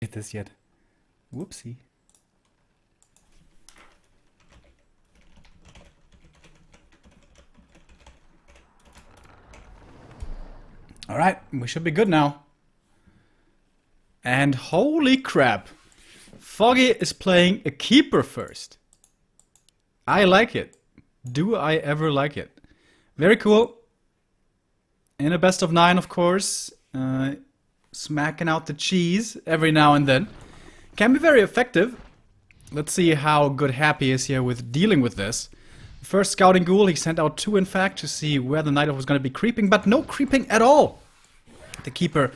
Hit this yet. Whoopsie. Alright, we should be good now. And holy crap. Foggy is playing a keeper first. I like it. Do I ever like it? Very cool. In a best of 9, of course. Smacking out the cheese every now and then. Can be very effective. Let's see how good Happy is here with dealing with this. First scouting ghoul, he sent out 2 in fact to see where the Night Elf was going to be creeping, but no creeping at all. The keeper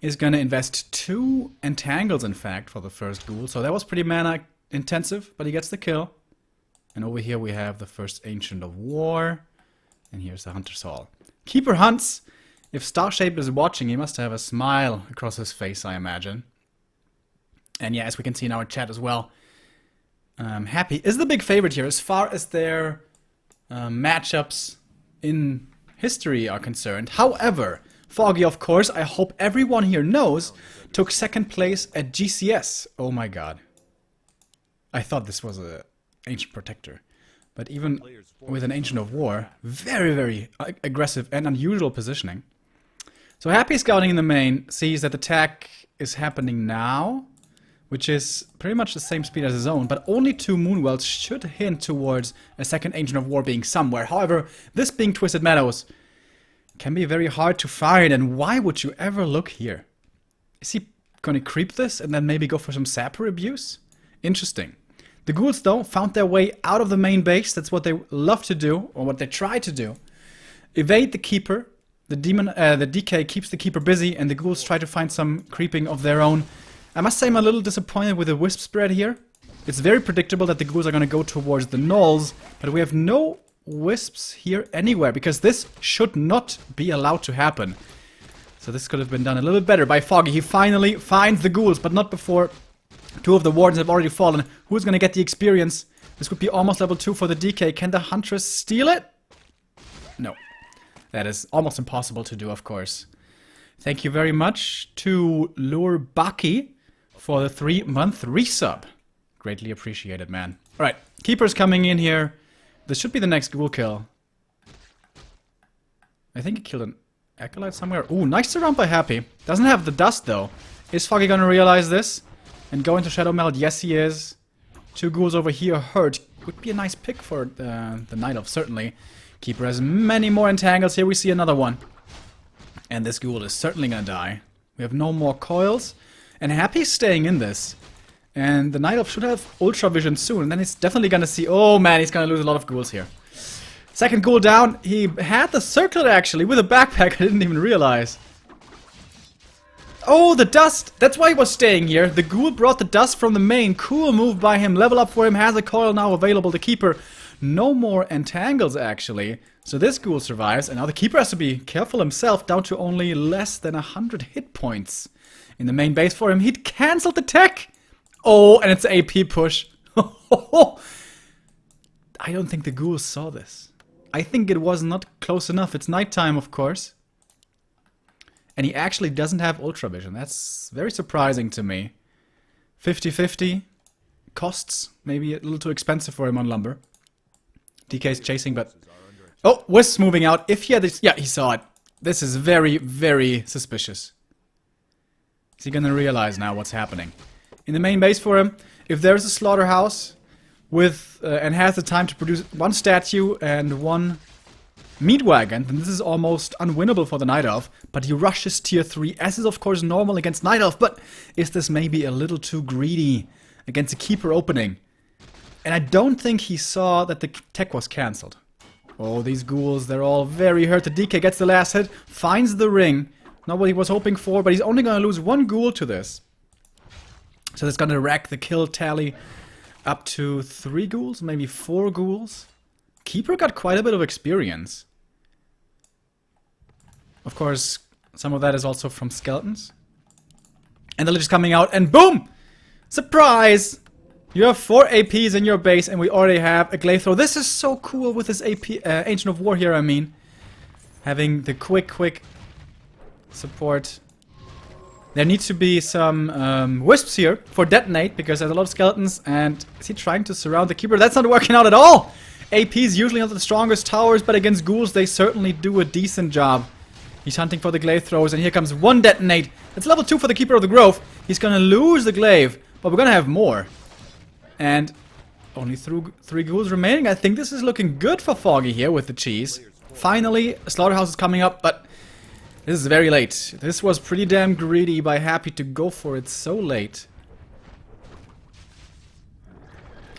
is going to invest 2 entangles in fact for the first ghoul, so that was pretty mana intensive, but he gets the kill. And over here we have the first Ancient of War, and here's the Hunter's Hall. Keeper hunts. If Starshape is watching, he must have a smile across his face, I imagine. And yeah, as we can see in our chat as well, Happy is the big favorite here as far as their matchups in history are concerned. However, Foggy, of course, I hope everyone here knows, took 2nd place at GCS. Oh my god. I thought this was a Ancient Protector. But even with an Ancient of War, very, very aggressive and unusual positioning. So Happy scouting in the main sees that the attack is happening now, which is pretty much the same speed as his own, but only 2 Moonwells should hint towards a 2nd Ancient of War being somewhere. However, this being Twisted Meadows can be very hard to find, and why would you ever look here? Is he gonna creep this and then maybe go for some Sapper abuse? Interesting. The ghouls, though, found their way out of the main base. That's what they love to do, or what they try to do. Evade the Keeper. The DK keeps the Keeper busy, and the ghouls try to find some creeping of their own. I must say I'm a little disappointed with the Wisp spread here. It's very predictable that the ghouls are going to go towards the Gnolls, but we have no Wisps here anywhere, because this should not be allowed to happen. So this could have been done a little bit better by Foggy. He finally finds the ghouls, but not before 2 of the Wardens have already fallen. Who's going to get the experience? This would be almost level 2 for the DK. Can the Huntress steal it? No. That is almost impossible to do, of course. Thank you very much to Lure Baki for the 3-month resub. Greatly appreciated, man. Alright, Keeper's coming in here. This should be the next ghoul kill. I think he killed an Acolyte somewhere. Ooh, nice surround by Happy. Doesn't have the dust, though. Is Foggy gonna realize this? And go into Shadow Meld? Yes, he is. 2 ghouls over here hurt. Would be a nice pick for the Night Elf, certainly. Keeper has many more entangles. Here we see another one. And this ghoul is certainly gonna die. We have no more coils. And Happy's staying in this. And the Night Elf should have Ultra Vision soon. And then he's definitely gonna see... Oh man, he's gonna lose a lot of ghouls here. 2nd ghoul down. He had the circlet actually with a backpack. I didn't even realize. Oh, the dust! That's why he was staying here. The ghoul brought the dust from the main. Cool move by him. Level up for him. Has a coil now available. The Keeper. No more entangles actually. So this ghoul survives. And now the Keeper has to be careful himself. Down to only less than 100 hit points. In the main base for him. He'd cancelled the tech! Oh, and it's an AP push. I don't think the ghouls saw this. I think it was not close enough. It's nighttime, of course. And he actually doesn't have Ultra Vision. That's very surprising to me. 50-50. Costs. Maybe a little too expensive for him on lumber. DK's chasing, but... Oh, Wisp moving out. If he had this... Yeah, he saw it. This is very, very suspicious. Is he gonna realize now what's happening? In the main base for him, if there's a slaughterhouse with and has the time to produce 1 statue and 1 meat wagon, then this is almost unwinnable for the Night Elf. But he rushes tier 3, as is of course normal against Night Elf. But is this maybe a little too greedy against a Keeper opening? And I don't think he saw that the tech was cancelled. Oh, these ghouls, they're all very hurt. The DK gets the last hit, finds the ring. Not what he was hoping for, but he's only going to lose 1 ghoul to this. So that's going to rack the kill tally up to 3 ghouls, maybe 4 ghouls. Keeper got quite a bit of experience. Of course, some of that is also from skeletons. And the lich is coming out, and boom! Surprise! You have 4 APs in your base, and we already have a glaive throw. This is so cool with this AP, Ancient of War here, I mean. Having the quick support. There needs to be some wisps here for detonate, because there's a lot of skeletons, and is he trying to surround the keeper? That's not working out at all! AP is usually not the strongest towers, but against ghouls they certainly do a decent job. He's hunting for the glaive throws, and here comes one detonate. It's level 2 for the Keeper of the Grove. He's gonna lose the glaive, but we're gonna have more. And only 3 ghouls remaining. I think this is looking good for Foggy here with the cheese. Finally, a slaughterhouse is coming up, but this is very late. This was pretty damn greedy by Happy to go for it so late.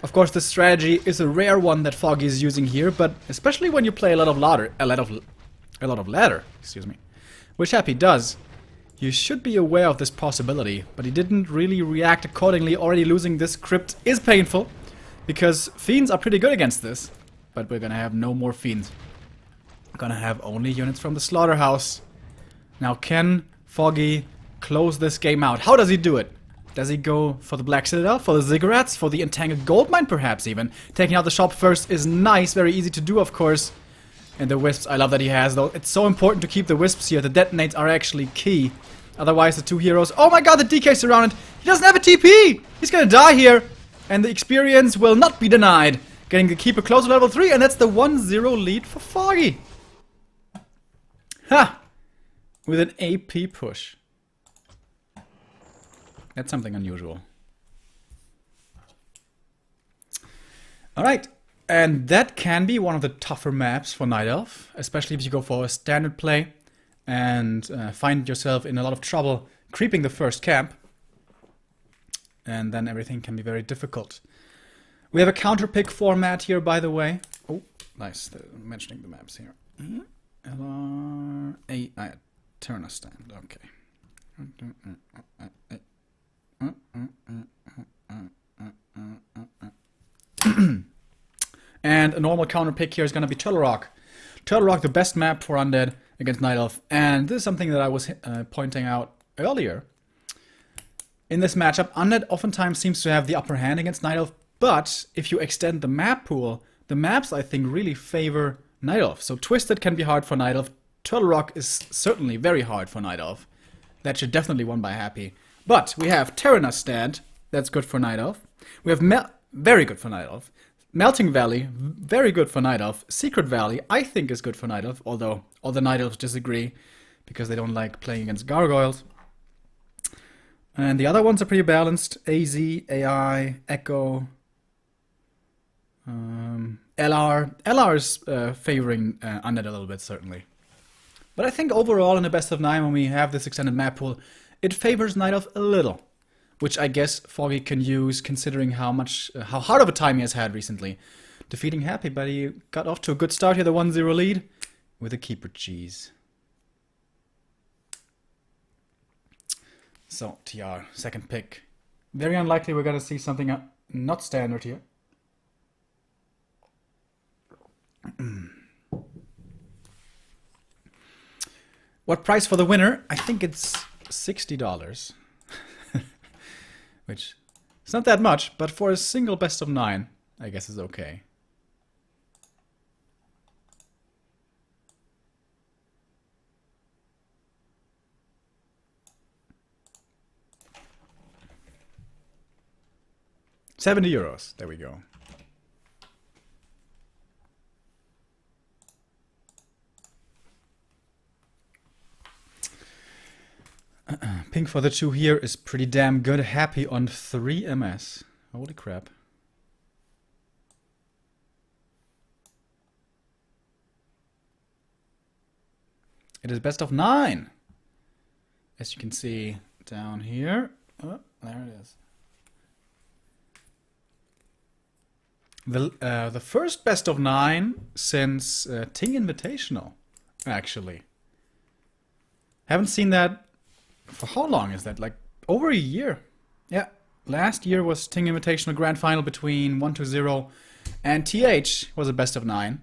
Of course, this strategy is a rare one that Foggy is using here, but especially when you play a lot of ladder, excuse me, which Happy does, you should be aware of this possibility, but he didn't really react accordingly. Already losing this crypt is painful, because fiends are pretty good against this, but we're gonna have no more fiends. We're gonna have only units from the slaughterhouse. Now, can Foggy close this game out? How does he do it? Does he go for the Black Citadel, for the Ziggurats, for the Entangled Goldmine perhaps even? Taking out the shop first is nice, very easy to do of course. And the wisps, I love that he has though. It's so important to keep the wisps here. The detonates are actually key. Otherwise the 2 heroes... Oh my god, the DK surrounded! He doesn't have a TP! He's gonna die here! And the experience will not be denied. Getting the Keeper close to level 3, and that's the 1-0 lead for Foggy. Ha! With an AP push. That's something unusual. Alright, and that can be one of the tougher maps for Night Elf, especially if you go for a standard play and find yourself in a lot of trouble creeping the first camp. And then everything can be very difficult. We have a counter pick format here, by the way. Oh, nice, mentioning the maps here. LR... turn a stand, okay. And a normal counter pick here is going to be Turtle Rock. Turtle Rock, the best map for Undead against Night Elf. And this is something that I was pointing out earlier. In this matchup, Undead oftentimes seems to have the upper hand against Night Elf. But if you extend the map pool, the maps I think really favor Night Elf. So Twisted can be hard for Night Elf. Turtle Rock is certainly very hard for Night Elf. That should definitely win by Happy. But we have Terranos Stand. That's good for Night Elf. We have very good for Night Elf. Melting Valley, very good for Night Elf. Secret Valley, I think is good for Night Elf, although all the Night Elves disagree because they don't like playing against gargoyles. And the other ones are pretty balanced. AZ, AI, Echo, LR. LR is favoring Undead a little bit, certainly. But I think overall in the best of 9, when we have this extended map pool, it favors Night Elf a little. Which I guess Foggy can use, considering how hard of a time he has had recently. Defeating Happy, but he got off to a good start here, the 1-0 lead, with a Keeper cheese. So, TR, second pick. Very unlikely we're gonna see something not standard here. What price for the winner? I think it's $60. Which is not that much, but for a single best of 9, I guess is okay. €70. There we go. Pink for the 2 here is pretty damn good. Happy on 3 MS. Holy crap. It is best of 9. As you can see down here. Oh, there it is. The first best of 9 since Ting Invitational, actually. Haven't seen that. For how long is that? Like, over a year. Yeah, last year was Ting Invitational Grand Final between 1-0 and TH was a best of 9.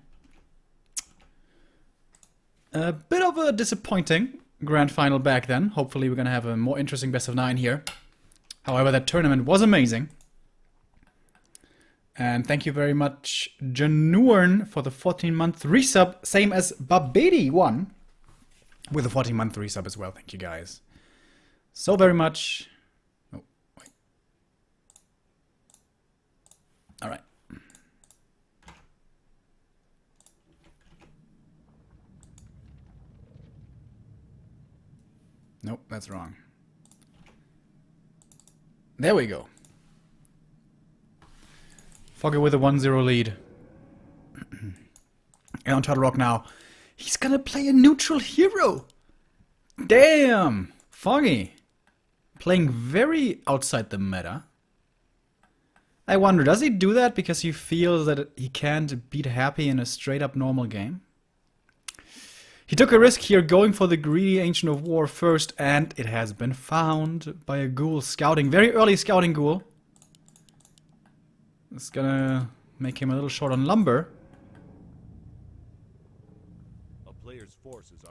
A bit of a disappointing Grand Final back then. Hopefully we're gonna have a more interesting best of 9 here. However, that tournament was amazing. And thank you very much, Januarn, for the 14-month resub. Same as Babedi1 with a 14-month resub as well. Thank you, guys. so very much. Oh, wait. All right. Nope, that's wrong. There we go. Foggy with a 1-0 lead. And on Turtle Rock now. He's gonna play a neutral hero. Damn! Foggy. Playing very outside the meta. I wonder, does he do that because he feels that he can't beat Happy in a straight up normal game? He took a risk here going for the greedy Ancient of War first, and it has been found by a ghoul scouting. Very early scouting ghoul. It's gonna make him a little short on lumber.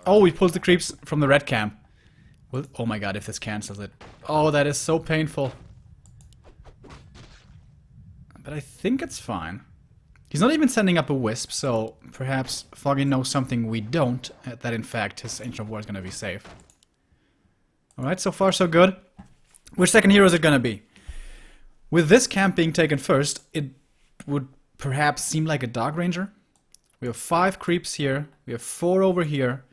Oh, he pulls the creeps from the red camp. Well, oh my god, if this cancels it. Oh, that is so painful. But I think it's fine. He's not even sending up a wisp, so perhaps Foggy knows something we don't, that in fact his Ancient of War is going to be safe. Alright, so far so good. Which second hero is it going to be? With this camp being taken first, it would perhaps seem like a Dark Ranger. We have 5 creeps here, we have 4 over here.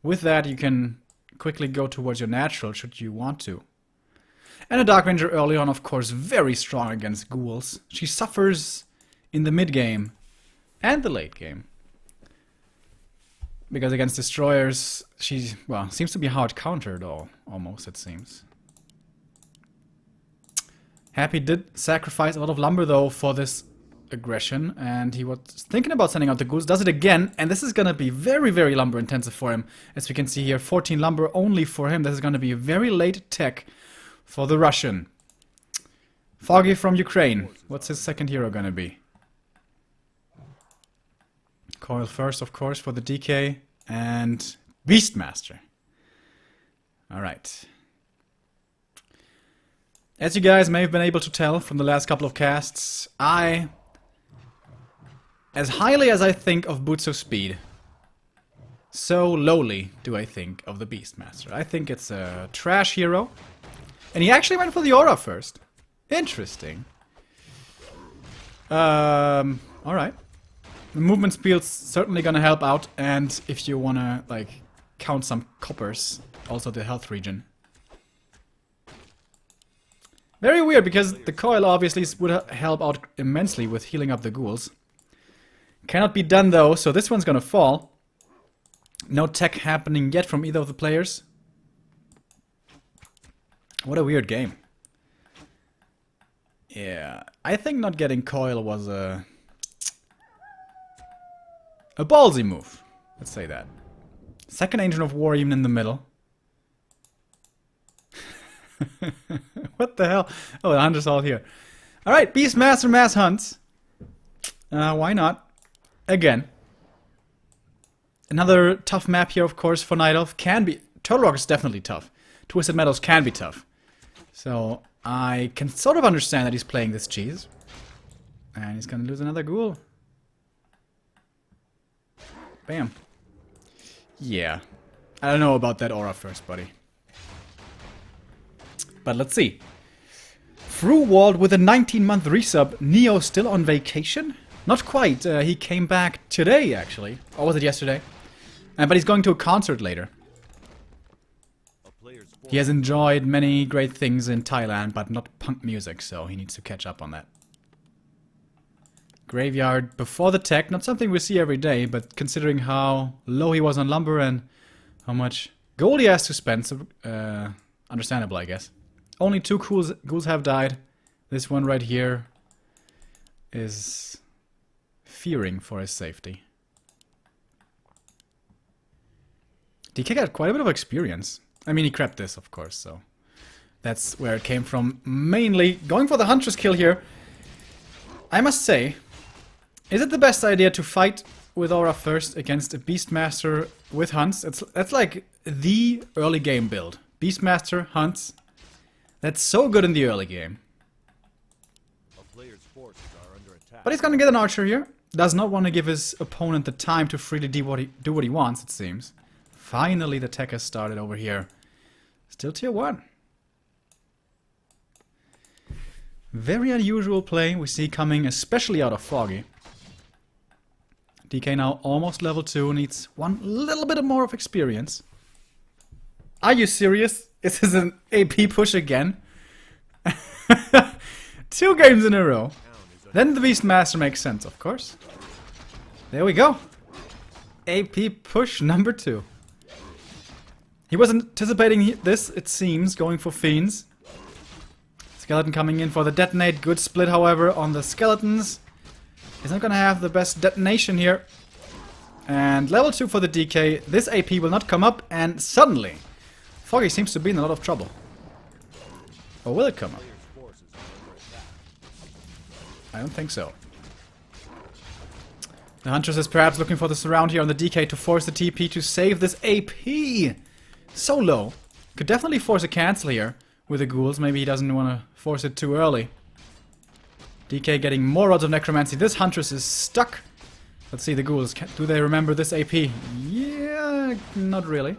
With that you can quickly go towards your natural should you want to. And a Dark Ranger early on, of course, very strong against ghouls. She suffers in the mid-game and the late game. Because against destroyers, she, well, seems to be hard countered, almost, it seems. Happy did sacrifice a lot of lumber, though, for this aggression, and he was thinking about sending out the ghouls. Does it again, and this is going to be very, very lumber intensive for him. As we can see here, 14 lumber only for him. This is going to be a very late tech for the Russian. Foggy from Ukraine. What's his second hero going to be? Coil first, of course, for the DK, and Beastmaster. Alright. As you guys may have been able to tell from the last couple of casts, as highly as I think of Boots of Speed, so lowly do I think of the Beastmaster. I think it's a trash hero, and he actually went for the aura first. Interesting. Alright. The movement speed's certainly gonna help out, and if you wanna, like, count some coppers, also the health regen. Very weird, because the coil obviously would help out immensely with healing up the ghouls. Cannot be done though, so this one's gonna fall. No tech happening yet from either of the players. What a weird game. Yeah, I think not getting coil was a ballsy move. Let's say that. Second Ancient of War even in the middle. What the hell? Oh, the hunter's all here. Alright, Beastmaster mass hunts. Why not? Again. Another tough map here, of course, for Night Elf. Can be. Turtle Rock is definitely tough. Twisted Meadows can be tough. So, I can sort of understand that he's playing this cheese. And he's gonna lose another ghoul. Bam. Yeah. I don't know about that aura first, buddy. But let's see. Through-walled with a 19-month resub. Neo still on vacation? Not quite. He came back today, actually. Or was it yesterday? But he's going to a concert later. He has enjoyed many great things in Thailand, but not punk music, so he needs to catch up on that. Graveyard before the tech, not something we see every day, but considering how low he was on lumber and how much gold he has to spend, so, understandable, I guess. Only 2 ghouls have died. This one right here is fearing for his safety. DK got quite a bit of experience. I mean, he crept this, of course, so that's where it came from. Mainly going for the Huntress kill here. I must say, is it the best idea to fight with aura first against a Beastmaster with hunts? That's like the early game build. Beastmaster, hunts. That's so good in the early game. But he's gonna get an archer here. Does not want to give his opponent the time to freely do what he wants, it seems. Finally the tech has started over here. Still tier 1. Very unusual play we see coming especially out of Foggy. DK now almost level 2, needs one little bit more of experience. Are you serious? Is this an AP push again? 2 games in a row. Then the Beastmaster makes sense, of course. There we go. AP push number 2. He was anticipating this, it seems, going for Fiends. Skeleton coming in for the detonate. Good split, however, on the skeletons. He's not gonna have the best detonation here. And level 2 for the DK. This AP will not come up, and suddenly Foggy seems to be in a lot of trouble. Or will it come up? I don't think so. The Huntress is perhaps looking for the surround here on the DK to force the TP to save this AP. So low. Could definitely force a cancel here with the ghouls. Maybe he doesn't want to force it too early. DK getting more rods of necromancy. This Huntress is stuck. Let's see the ghouls. Do they remember this AP? Yeah, not really.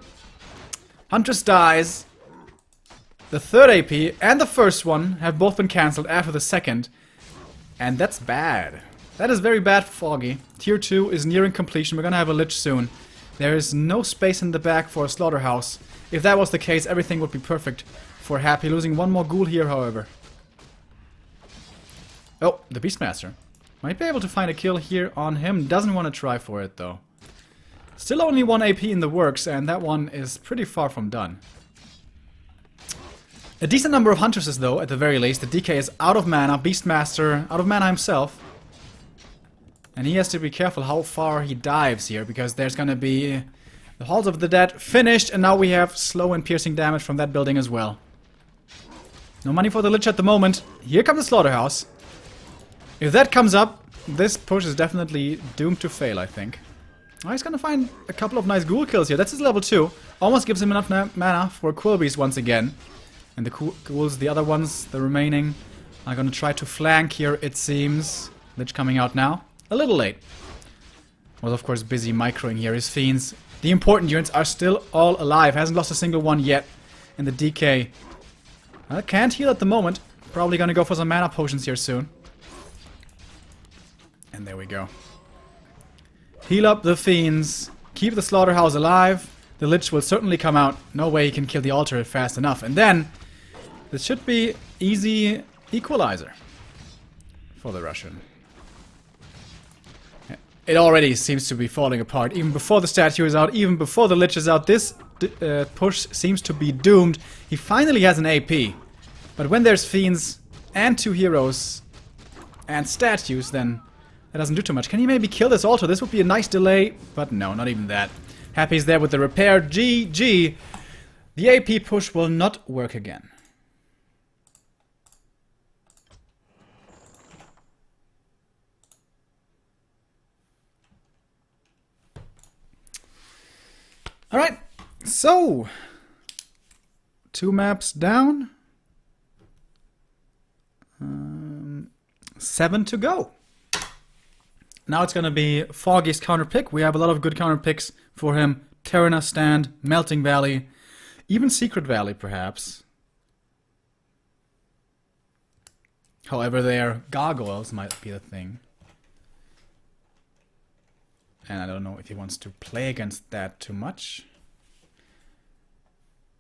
Huntress dies. The third AP and the first one have both been cancelled after the second. And that's bad. That is very bad for Foggy. Tier 2 is nearing completion. We're gonna have a Lich soon. There is no space in the back for a slaughterhouse. If that was the case, everything would be perfect for Happy. Losing one more ghoul here, however. Oh, the Beastmaster. Might be able to find a kill here on him. Doesn't want to try for it, though. Still only 1 AP in the works, and that one is pretty far from done. A decent number of Huntresses, though, at the very least. The DK is out of mana. Beastmaster out of mana himself. And he has to be careful how far he dives here, because there's gonna be the Halls of the Dead finished, and now we have slow and piercing damage from that building as well. No money for the Lich at the moment. Here comes the Slaughterhouse. If that comes up, this push is definitely doomed to fail, I think. Oh, he's gonna find a couple of nice ghoul kills here. That's his level 2. Almost gives him enough mana for Quillbeast once again. And the ghouls, the other ones, the remaining, are gonna try to flank here, it seems. Lich coming out now. A little late. Was of course busy microing here his fiends. The important units are still all alive. Hasn't lost a single one yet. And the DK can't heal at the moment. Probably gonna go for some mana potions here soon. And there we go. Heal up the fiends. Keep the slaughterhouse alive. The Lich will certainly come out. No way he can kill the altar fast enough. And then this should be easy equalizer for the Russian. It already seems to be falling apart. Even before the statue is out, even before the Lich is out, this push seems to be doomed. He finally has an AP. But when there's fiends and 2 heroes and statues, then that doesn't do too much. Can he maybe kill this altar? This would be a nice delay, but no, not even that. Happy's there with the repair. GG. The AP push will not work again. Alright, so 2 maps down. 7 to go. Now it's gonna be Foggy's counter pick. We have a lot of good counter picks for him. Terrana Stand, Melting Valley, even Secret Valley perhaps. However, their gargoyles might be the thing. And I don't know if he wants to play against that too much.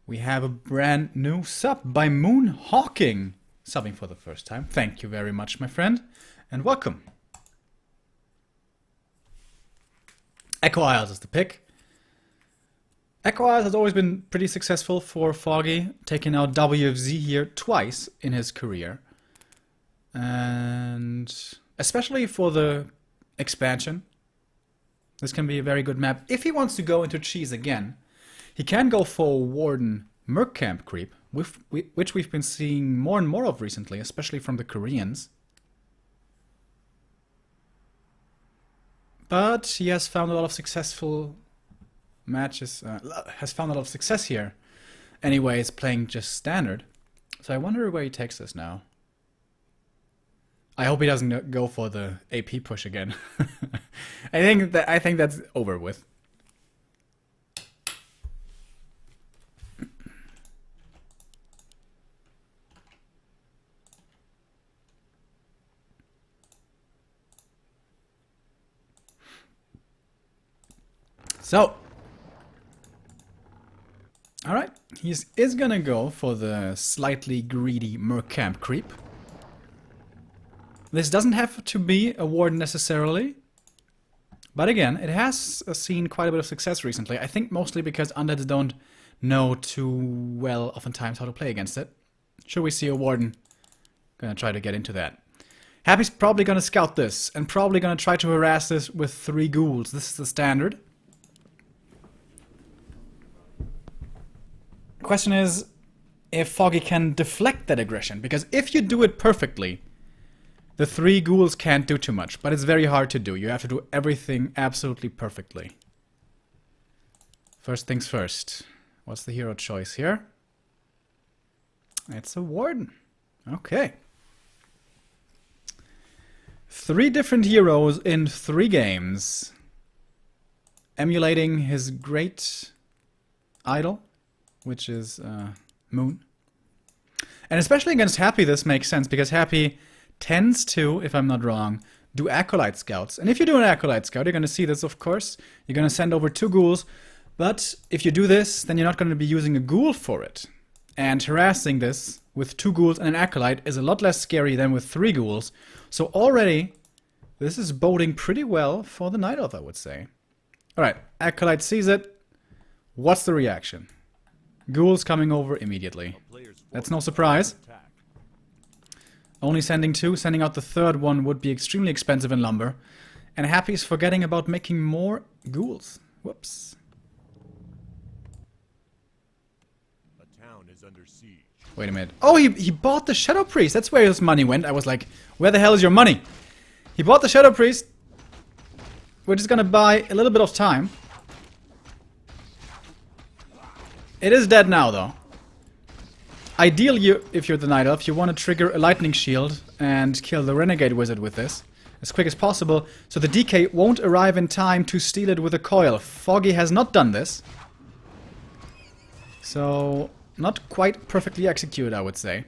We have a brand new sub by Moon Hawking. Subbing for the first time. Thank you very much, my friend. And welcome. Echo Isles is the pick. Echo Isles has always been pretty successful for Foggy. Taking out WFZ here twice in his career. And especially for the expansion. This can be a very good map. If he wants to go into cheese again, he can go for Warden Merc Camp creep, which we've been seeing more and more of recently, especially from the Koreans. But he has found a lot of successful matches, has found a lot of success here. Anyways, playing just standard. So I wonder where he takes this now. I hope he doesn't go for the AP push again. I think that's over with. So, alright, he is gonna go for the slightly greedy Merc Camp creep. This doesn't have to be a Warden necessarily, but again, it has seen quite a bit of success recently. I think mostly because undeads don't know too well oftentimes how to play against it. Should we see a Warden? Gonna try to get into that. Happy's probably gonna scout this, and probably gonna try to harass this with 3 ghouls. This is the standard. Question is if Foggy can deflect that aggression, because if you do it perfectly, the 3 ghouls can't do too much, but it's very hard to do. You have to do everything absolutely perfectly. First things first. What's the hero choice here? It's a Warden. Okay. 3 different heroes in 3 games. Emulating his great idol, which is Moon. And especially against Happy this makes sense, because Happy tends to, if I'm not wrong, do Acolyte Scouts. And if you do an Acolyte Scout, you're going to see this, of course. You're going to send over 2 ghouls. But if you do this, then you're not going to be using a ghoul for it. And harassing this with 2 ghouls and an Acolyte is a lot less scary than with 3 ghouls. So already, this is boding pretty well for the Night Elf, I would say. Alright, Acolyte sees it. What's the reaction? Ghouls coming over immediately. That's no surprise. Only sending 2, sending out the 3rd one would be extremely expensive in lumber. And Happy's forgetting about making more ghouls. Whoops. Under siege. Wait a minute. Oh, he bought the Shadow Priest. That's where his money went. I was like, where the hell is your money? He bought the Shadow Priest. We're just gonna buy a little bit of time. It is dead now, though. Ideally, if you're the Night Elf, you want to trigger a Lightning Shield and kill the Renegade Wizard with this as quick as possible, so the DK won't arrive in time to steal it with a coil. Foggy has not done this. So, not quite perfectly executed, I would say.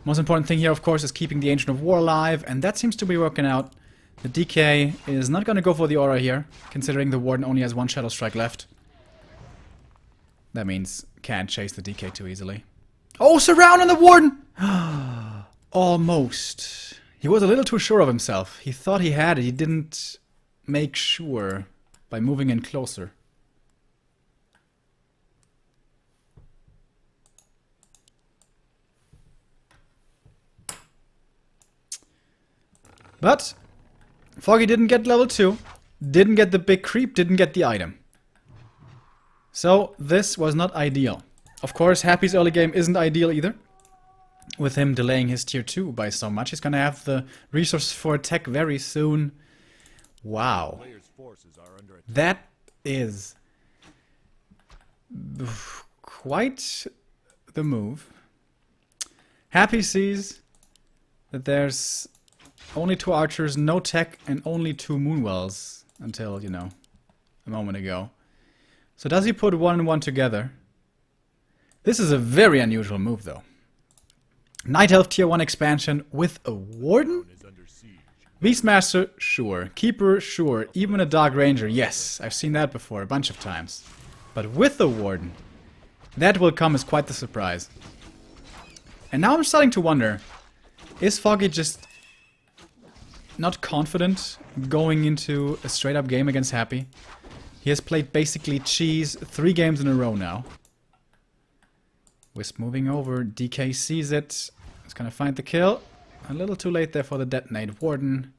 Most important thing here, of course, is keeping the Ancient of War alive, and that seems to be working out. The DK is not going to go for the aura here, considering the Warden only has 1 Shadow Strike left. That means can't chase the DK too easily. Oh, surround on the Warden! Almost. He was a little too sure of himself. He thought he had it. He didn't make sure by moving in closer. But Foggy didn't get level 2, didn't get the big creep, didn't get the item. So this was not ideal. Of course, Happy's early game isn't ideal either. With him delaying his tier 2 by so much, he's gonna have the resources for attack very soon. Wow. That is quite the move. Happy sees that there's only 2 archers, no tech, and only 2 moonwells until, you know, a moment ago. So does he put 1 and 1 together? This is a very unusual move, though. Night Elf tier 1 expansion with a Warden? Beastmaster? Sure. Keeper? Sure. Even a Dark Ranger? Yes. I've seen that before a bunch of times. But with the Warden, that will come as quite the surprise. And now I'm starting to wonder, is Foggy just not confident going into a straight up game against Happy? He has played basically cheese 3 games in a row now. Wisp moving over, DK sees it, he's gonna find the kill. A little too late there for the detonate. Warden.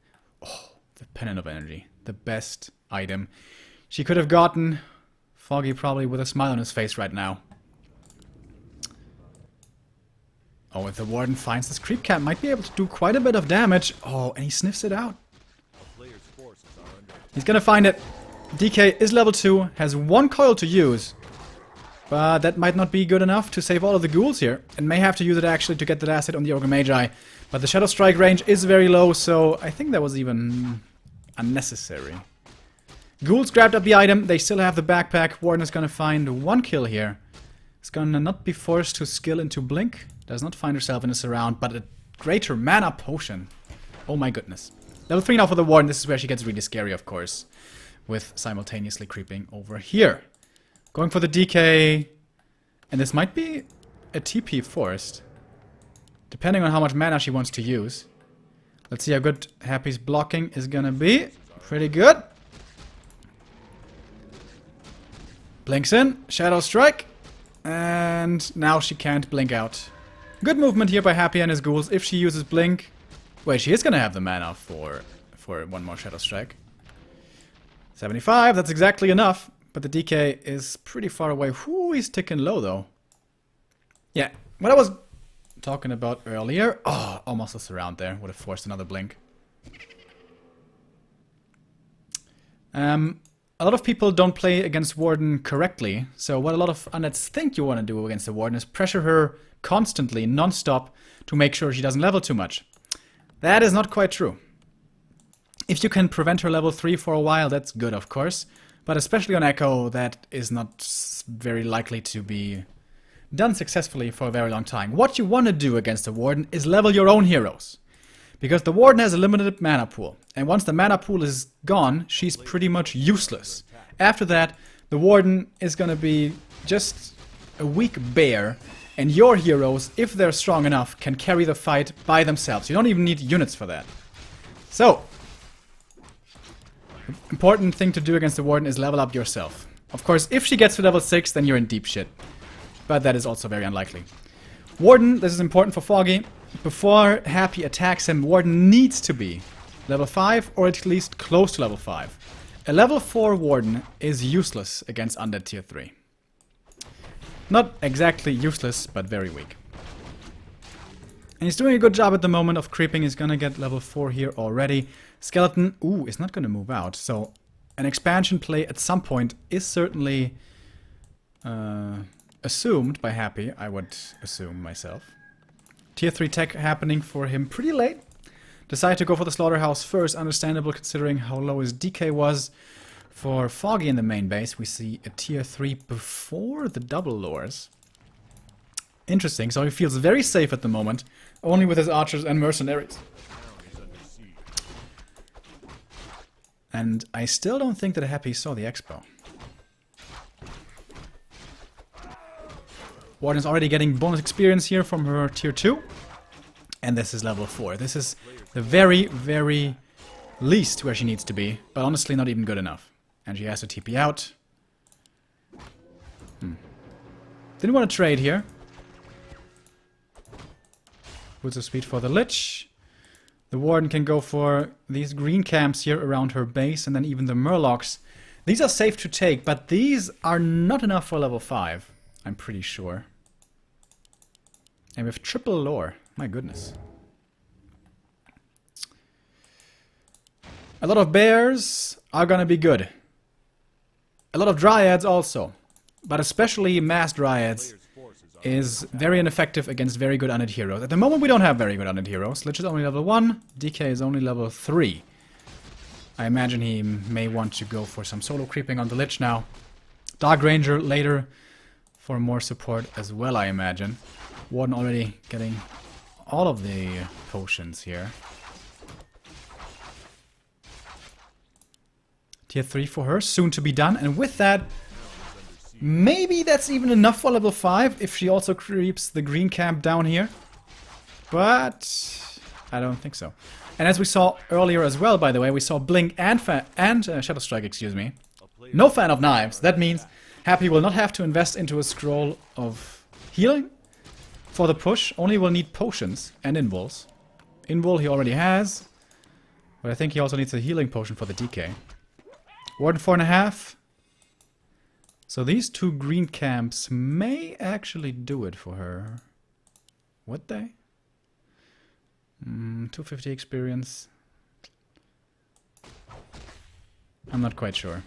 Oh, the Pennant of Energy. The best item she could have gotten. Foggy probably with a smile on his face right now. Oh, if the Warden finds this creep camp, might be able to do quite a bit of damage. Oh, and he sniffs it out. He's gonna find it. DK is level 2, has 1 coil to use. But that might not be good enough to save all of the ghouls here. And may have to use it actually to get the last hit on the Ogre Magi. But the Shadow Strike range is very low, so I think that was even unnecessary. Ghouls grabbed up the item, they still have the backpack. Warden is gonna find 1 kill here. He's gonna not be forced to skill into Blink. Does not find herself in a surround, but a greater mana potion. Oh my goodness. Level 3 now for the Warden. This is where she gets really scary, of course. with simultaneously creeping over here. Going for the DK, and this might be a TP forced, depending on how much mana she wants to use. Let's see how good Happy's blocking is gonna be. Pretty good. Blinks in, Shadow Strike, and now she can't blink out. Good movement here by Happy and his ghouls. If she uses Blink, wait, she is gonna have the mana for one more Shadow Strike. 75, that's exactly enough. But the DK is pretty far away. Whoo, he's ticking low though. Yeah, what I was talking about earlier. Oh, almost a surround there. Would have forced another blink. A lot of people don't play against Warden correctly. So what a lot of undeads think you want to do against the Warden is pressure her constantly, non-stop, to make sure she doesn't level too much. That is not quite true. If you can prevent her level 3 for a while, that's good, of course. But especially on Echo, that is not very likely to be done successfully for a very long time. What you want to do against the Warden is level your own heroes. Because the Warden has a limited mana pool. And once the mana pool is gone, she's pretty much useless. After that, the Warden is going to be just a weak bear. And your heroes, if they're strong enough, can carry the fight by themselves. You don't even need units for that. So, important thing to do against the Warden is level up yourself. Of course, if she gets to level 6, then you're in deep shit. But that is also very unlikely. Warden, this is important for Foggy. Before Happy attacks him, Warden needs to be level 5 or at least close to level 5. A level 4 Warden is useless against Undead tier 3. Not exactly useless, but very weak. And he's doing a good job at the moment of creeping. He's gonna get level 4 here already. Skeleton, ooh, is not gonna move out. So an expansion play at some point is certainly assumed by Happy, I would assume myself. Tier 3 tech happening for him pretty late. Decide to go for the Slaughterhouse first, understandable considering how low his DK was. For Foggy in the main base, we see a tier 3 before the double lures. Interesting, so he feels very safe at the moment, only with his archers and mercenaries. And I still don't think that Happy saw the expo. Warden's already getting bonus experience here from her tier 2. And this is level 4. This is the very, very least where she needs to be, but honestly not even good enough. And she has to TP out. Didn't want to trade here. Puts a speed for the Lich. The Warden can go for these green camps here around her base, and then even the Murlocs. These are safe to take, but these are not enough for level 5. I'm pretty sure. And with triple lore. My goodness. A lot of bears are gonna be good. A lot of dryads also. But especially mass dryads is very ineffective against very good undead heroes. At the moment we don't have very good undead heroes. Lich is only level 1, DK is only level 3. I imagine he may want to go for some solo creeping on the Lich now. Dark Ranger later for more support as well, I imagine. Warden already getting all of the potions here. Tier 3 for her, soon to be done. And with that, maybe that's even enough for level 5 if she also creeps the green camp down here. But I don't think so. And as we saw earlier as well, by the way, we saw Blink and Shadow Strike, excuse me. No fan of knives. That means Happy will not have to invest into a scroll of healing for the push. Only will need potions and invols. Invol he already has. But I think he also needs a healing potion for the DK. Warden 4.5. So these two green camps may actually do it for her. Would they? 250 experience. I'm not quite sure.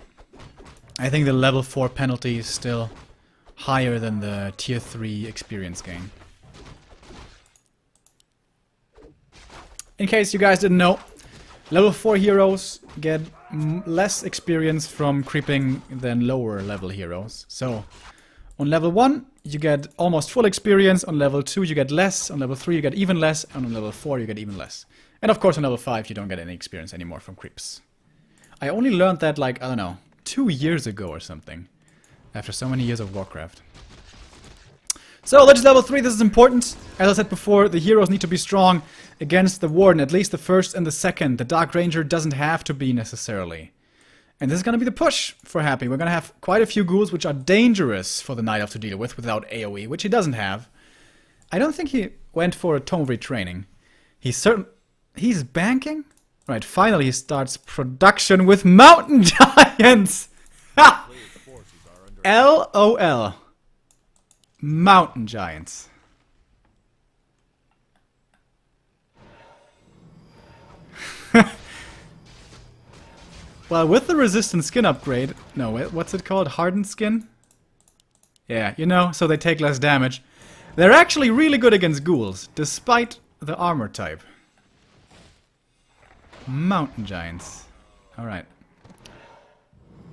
I think the level 4 penalty is still higher than the tier 3 experience gain. In case you guys didn't know, level 4 heroes get less experience from creeping than lower level heroes. So, on level 1, you get almost full experience. On level 2, you get less. On level 3, you get even less. And on level 4, you get even less. And of course, on level 5, you don't get any experience anymore from creeps. I only learned that, like, I don't know, 2 years ago or something. After so many years of Warcraft. So, Lich level 3, this is important. As I said before, the heroes need to be strong against the Warden, at least the first and the second. The Dark Ranger doesn't have to be necessarily. And this is going to be the push for Happy. We're going to have quite a few ghouls which are dangerous for the Night Elf to deal with without AoE, which he doesn't have. I don't think he went for a tome retraining. He's banking? Right, finally he starts production with Mountain Giants! Ha! LOL. Mountain Giants. Well, with the resistant skin upgrade... No, what's it called? Hardened skin? Yeah, you know, so they take less damage. They're actually really good against ghouls, despite the armor type. Mountain Giants. Alright.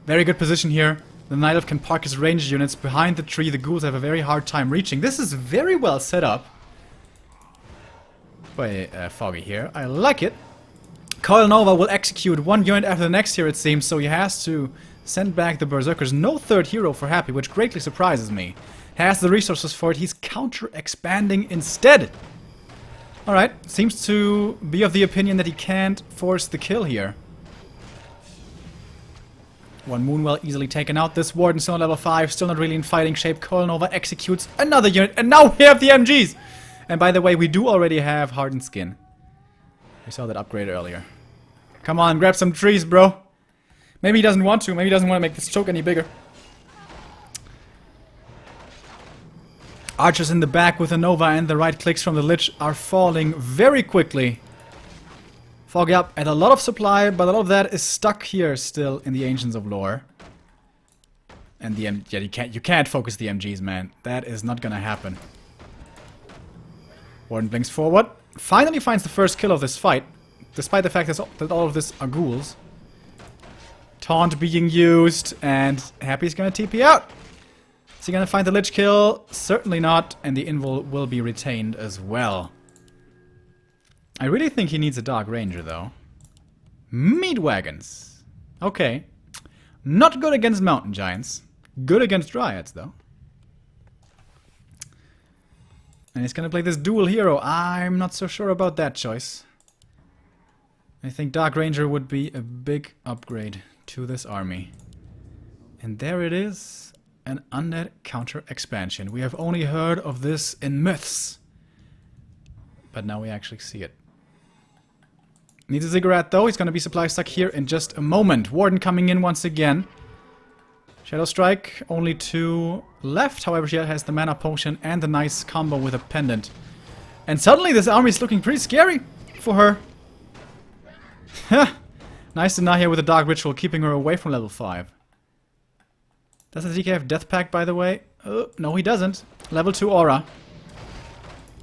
Very good position here. The Night Elf can park his ranged units behind the tree. The ghouls have a very hard time reaching. This is very well set up by Foggy here. I like it. Coil Nova will execute one unit after the next here, it seems, so he has to send back the Berserkers. No third hero for Happy, which greatly surprises me. Has the resources for it. He's counter-expanding instead. Alright, seems to be of the opinion that he can't force the kill here. One Moonwell easily taken out. This Warden still on level 5, still not really in fighting shape. Coil Nova executes another unit, and now we have the MGs! And by the way, we do already have Hardened Skin. We saw that upgrade earlier. Come on, grab some trees, bro. Maybe he doesn't want to. Maybe he doesn't want to make this choke any bigger. Archers in the back with a Nova and the right clicks from the Lich are falling very quickly. Foggy up and a lot of supply, but a lot of that is stuck here still in the Ancients of Lore. And the you can't focus the MGs, man. That is not gonna happen. Warden blinks forward. Finally finds the first kill of this fight, despite the fact that all of this are ghouls. Taunt being used, and Happy's gonna TP out. Is he gonna find the Lich kill? Certainly not, and the Invul will be retained as well. I really think he needs a Dark Ranger, though. Meat Wagons. Okay. Not good against Mountain Giants. Good against Dryads, though. And he's gonna play this dual hero. I'm not so sure about that choice. I think Dark Ranger would be a big upgrade to this army. And there it is. An undead counter expansion. We have only heard of this in myths. But now we actually see it. Needs a cigarette though. He's gonna be supply stuck here in just a moment. Warden coming in once again. Shadow Strike, only 2 left. However, she has the mana potion and the nice combo with a pendant. And suddenly this army is looking pretty scary for her. Nice to here with a Dark Ritual, keeping her away from level 5. Does the DK have Death Pact, by the way? No, he doesn't. Level 2 Aura.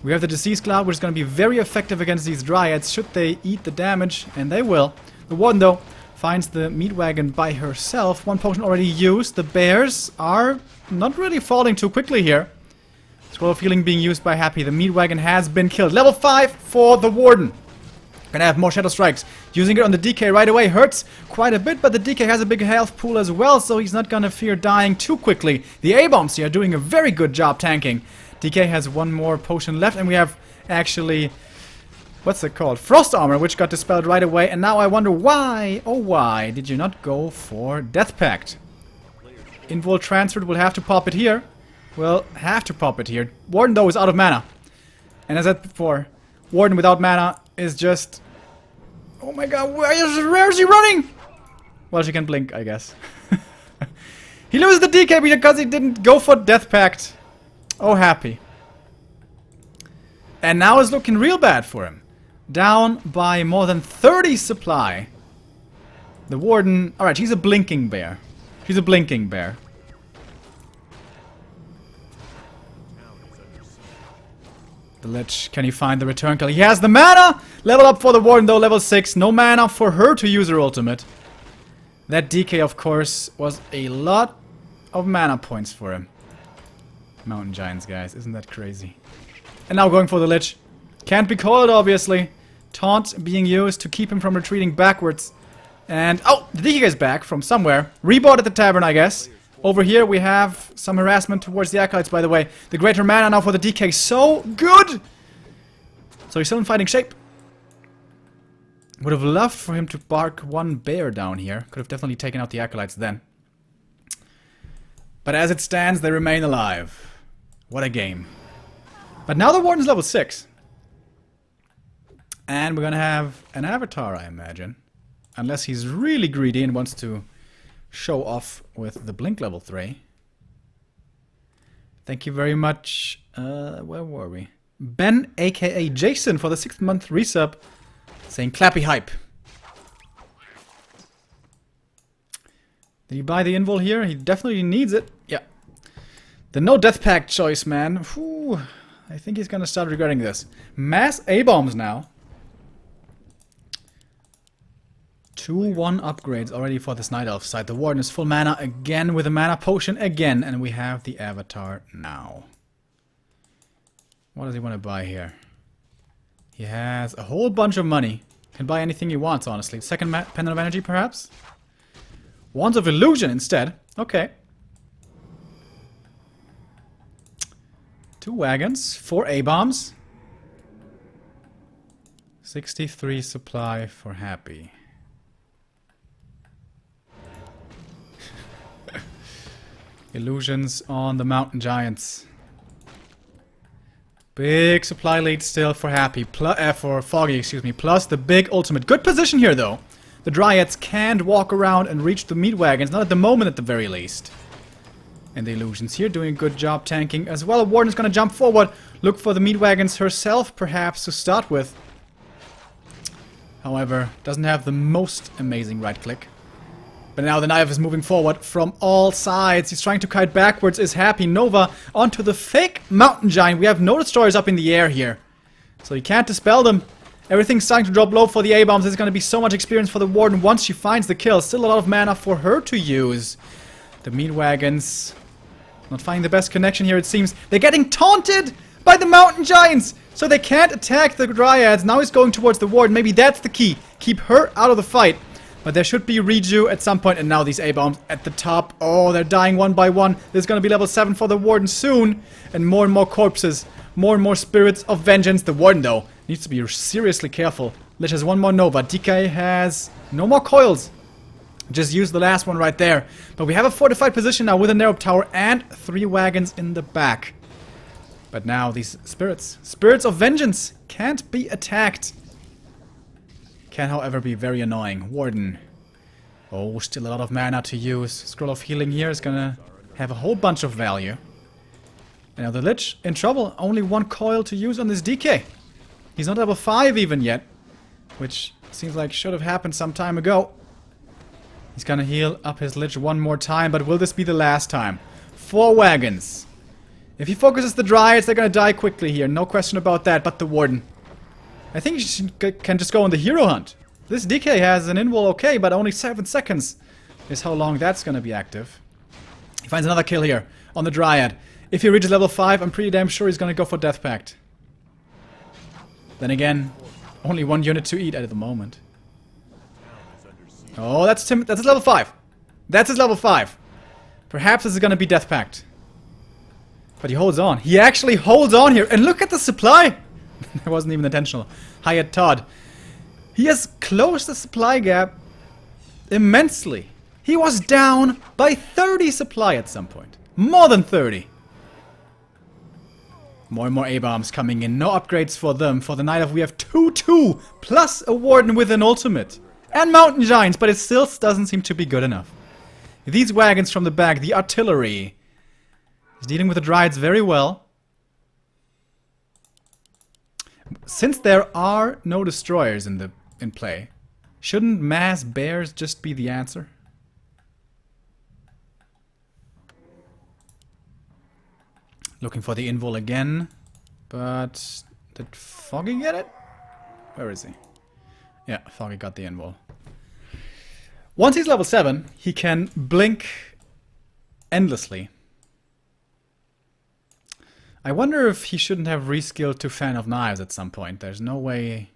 We have the Disease Cloud, which is going to be very effective against these Dryads, should they eat the damage, and they will. The Warden, though, finds the Meat Wagon by herself. 1 potion already used. The Bears are not really falling too quickly here. Scroll of Healing being used by Happy. The Meat Wagon has been killed. Level 5 for the Warden. Gonna have more Shadow Strikes. Using it on the DK right away hurts quite a bit, but the DK has a big health pool as well, so he's not gonna fear dying too quickly. The A-bombs here are doing a very good job tanking. DK has 1 more potion left, and we have actually... What's it called? Frost Armor, which got dispelled right away, and now I wonder why, oh why, did you not go for Death Pact? Invul transferred, we'll have to pop it here. We'll have to pop it here. Warden, though, is out of mana. And as I said before, Warden without mana is just... Oh my god, where is he running? Well, she can blink, I guess. He loses the DK because he didn't go for Death Pact. Oh, Happy. And now it's looking real bad for him. Down by more than 30 supply. The Warden... Alright, she's a blinking bear. She's a blinking bear. The Lich, can he find the return kill? He has the mana! Level up for the Warden though, level 6. No mana for her to use her ultimate. That DK, of course, was a lot of mana points for him. Mountain Giants, guys. Isn't that crazy? And now going for the Lich. Can't be called, obviously. Taunt being used to keep him from retreating backwards. And, oh, the DK is back from somewhere. Rebought at the tavern, I guess. Over here we have some harassment towards the Acolytes, by the way. The greater mana now for the DK. So good! So he's still in fighting shape. Would have loved for him to bark one bear down here. Could have definitely taken out the Acolytes then. But as it stands, they remain alive. What a game. But now the Warden's level 6. And we're gonna have an avatar, I imagine. Unless he's really greedy and wants to show off with the Blink level 3. Thank you very much. Where were we? Ben, aka Jason, for the 6th month resub. Saying clappy hype. Did he buy the invul here? He definitely needs it. Yeah. The no death pact choice, man. Whew. I think he's gonna start regretting this. Mass A-bombs now. 2-1 upgrades already for this Night Elf side. The Warden is full mana again with a mana potion again. And we have the avatar now. What does he want to buy here? He has a whole bunch of money. Can buy anything he wants, honestly. Second Pendant of Energy, perhaps? Wands of Illusion instead. Okay. 2 wagons. 4 A-bombs. 63 supply for Happy. Illusions on the Mountain Giants. Big supply lead still for Happy. For Foggy, excuse me. Plus the big ultimate. Good position here, though. The Dryads can't walk around and reach the meat wagons. Not at the moment, at the very least. And the Illusions here doing a good job tanking as well. Warden's gonna jump forward. Look for the meat wagons herself, perhaps, to start with. However, doesn't have the most amazing right click. But now the knife is moving forward from all sides. He's trying to kite backwards. Is Happy. Nova onto the fake Mountain Giant. We have no destroyers up in the air here. So you can't dispel them. Everything's starting to drop low for the A-bombs. There's going to be so much experience for the Warden once she finds the kill. Still a lot of mana for her to use. The meat wagons not finding the best connection here, it seems. They're getting taunted by the Mountain Giants. So they can't attack the Dryads. Now he's going towards the Warden. Maybe that's the key. Keep her out of the fight. But there should be reju at some point, and now these A-bombs at the top. Oh, they're dying one by one. There's gonna be level 7 for the Warden soon. And more corpses. More and more spirits of vengeance. The Warden, though, needs to be seriously careful. Lich has one more Nova. DK has no more coils. Just used the last one right there. But we have a fortified position now with a narrow tower and 3 wagons in the back. But now these spirits of vengeance, can't be attacked. Can, however, be very annoying. Warden. Oh, still a lot of mana to use. Scroll of Healing here is gonna have a whole bunch of value. And now the Lich in trouble. Only 1 coil to use on this DK. He's not level 5 even yet. Which seems like should have happened some time ago. He's gonna heal up his Lich one more time, but will this be the last time? 4 wagons. If he focuses the Dryads, they're gonna die quickly here. No question about that, but the Warden. I think he can just go on the hero hunt. This DK has an invul okay, but only 7 seconds is how long that's gonna be active. He finds another kill here on the Dryad. If he reaches level 5, I'm pretty damn sure he's gonna go for Death Pact. Then again, only 1 unit to eat at the moment. Oh, that's his level 5. That's his level 5. Perhaps this is gonna be Death Pact. But he holds on. He actually holds on here. And look at the supply! That wasn't even intentional. Hyatt Todd. He has closed the supply gap immensely. He was down by 30 supply at some point. More than 30. More and more A-bombs coming in. No upgrades for them. For the Night Elf we have 2-2. Plus a Warden with an ultimate. And Mountain Giants, but it still doesn't seem to be good enough. These wagons from the back, the artillery. He's dealing with the Dryads very well. Since there are no destroyers in play, shouldn't mass bears just be the answer? Looking for the invul again, but did Foggy get it? Where is he? Yeah, Foggy got the invul. Once he's level 7, he can blink endlessly. I wonder if he shouldn't have reskilled to Fan of Knives at some point. There's no way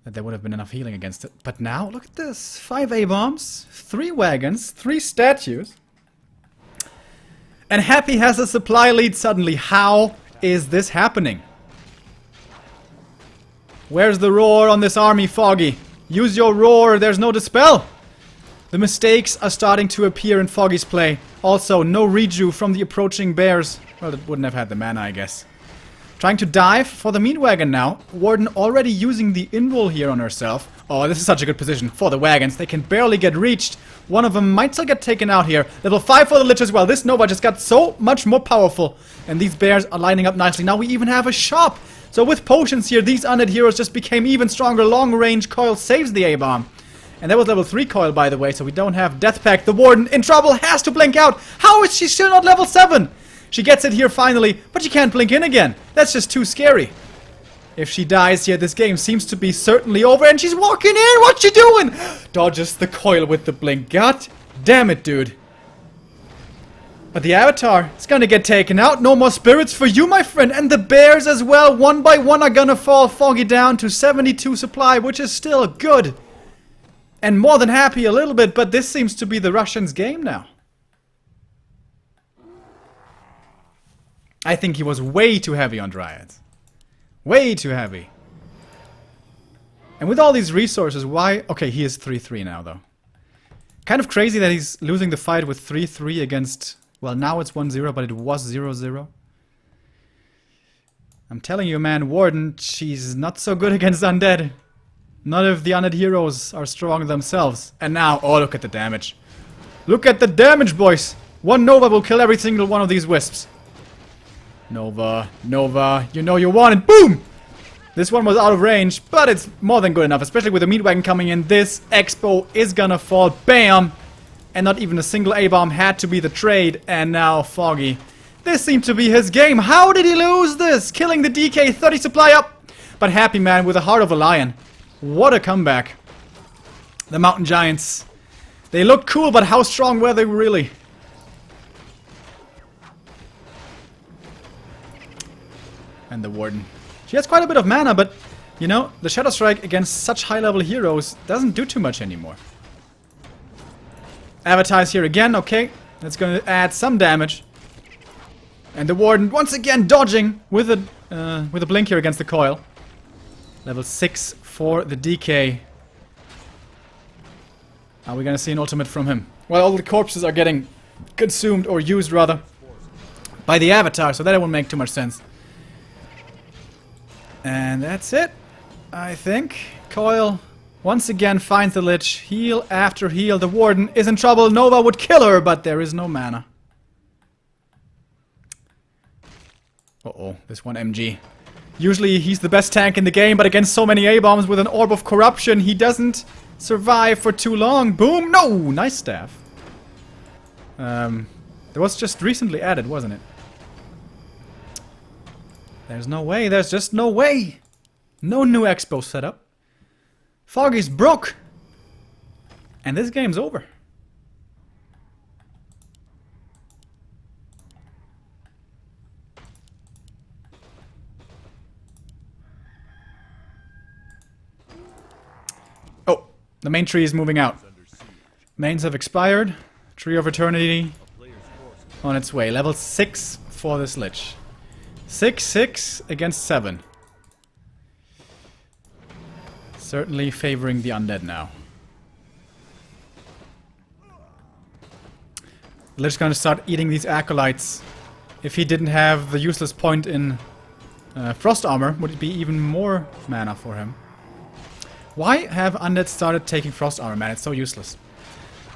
that there would have been enough healing against it. But now, look at this. 5 A-bombs, 3 wagons, 3 statues. And Happy has a supply lead suddenly. How is this happening? Where's the roar on this army, Foggy? Use your roar, there's no dispel. The mistakes are starting to appear in Foggy's play. Also, no reju from the approaching bears. Well, it wouldn't have had the mana, I guess. Trying to dive for the meat wagon now. Warden already using the invul here on herself. Oh, this is such a good position for the wagons. They can barely get reached. One of them might still get taken out here. Level 5 for the Lich as well. This Nova just got so much more powerful. And these bears are lining up nicely. Now we even have a shop. So with potions here, these undead heroes just became even stronger. Long range coil saves the A-bomb. And that was level 3 coil, by the way, so we don't have Death Pact. The Warden in trouble, has to blink out. How is she still not level 7? She gets it here finally, but she can't blink in again. That's just too scary. If she dies here, this game seems to be certainly over, and she's walking in. What's she doing? Dodges the coil with the blink. God damn it, dude. But the Avatar is gonna get taken out. No more spirits for you, my friend. And the bears as well, one by one, are gonna fall. Foggy down to 72 supply, which is still good. And more than happy a little bit, but this seems to be the Russians' game now. I think he was way too heavy on Dryads. Way too heavy. And with all these resources, why... Okay, he is 3-3 now, though. Kind of crazy that he's losing the fight with 3-3 against... Well, now it's 1-0, but it was 0-0. I'm telling you, man, Warden, she's not so good against undead. None of the undead heroes are strong themselves. And now, oh, look at the damage. Look at the damage, boys. One Nova will kill every single one of these wisps. Nova, Nova, you know you want it. Boom! This one was out of range, but it's more than good enough. Especially with the meat wagon coming in. This Expo is gonna fall. Bam! And not even a single A-bomb had to be the trade. And now Foggy. This seemed to be his game. How did he lose this? Killing the DK, 30 supply up. But Happy Man with the heart of a lion. What a comeback. The Mountain Giants. They looked cool, but how strong were they really? And the Warden. She has quite a bit of mana, but, you know, the Shadow Strike against such high-level heroes doesn't do too much anymore. Avatar is here again, okay. That's going to add some damage. And the Warden once again dodging with a blink here against the coil. Level 6 for the DK. Are we gonna see an ultimate from him? Well, all the corpses are getting consumed, or used rather, by the Avatar, so that won't make too much sense. And that's it, I think. Coil once again finds the Lich. Heal after heal. The Warden is in trouble. Nova would kill her, but there is no mana. Uh-oh, this one MG. Usually he's the best tank in the game, but against so many A-bombs with an Orb of Corruption, he doesn't survive for too long. Boom! No! Nice staff. That was just recently added, wasn't it? There's no way. There's just no way. No new Expo setup. Foggy's broke. And this game's over. Oh, the main tree is moving out. Mains have expired. Tree of Eternity on its way. Level 6 for this Lich. 6-6 against 7. Certainly favoring the undead now. The Lich's gonna start eating these acolytes. If he didn't have the useless point in Frost Armor, would it be even more mana for him? Why have undead started taking Frost Armor, man? It's so useless.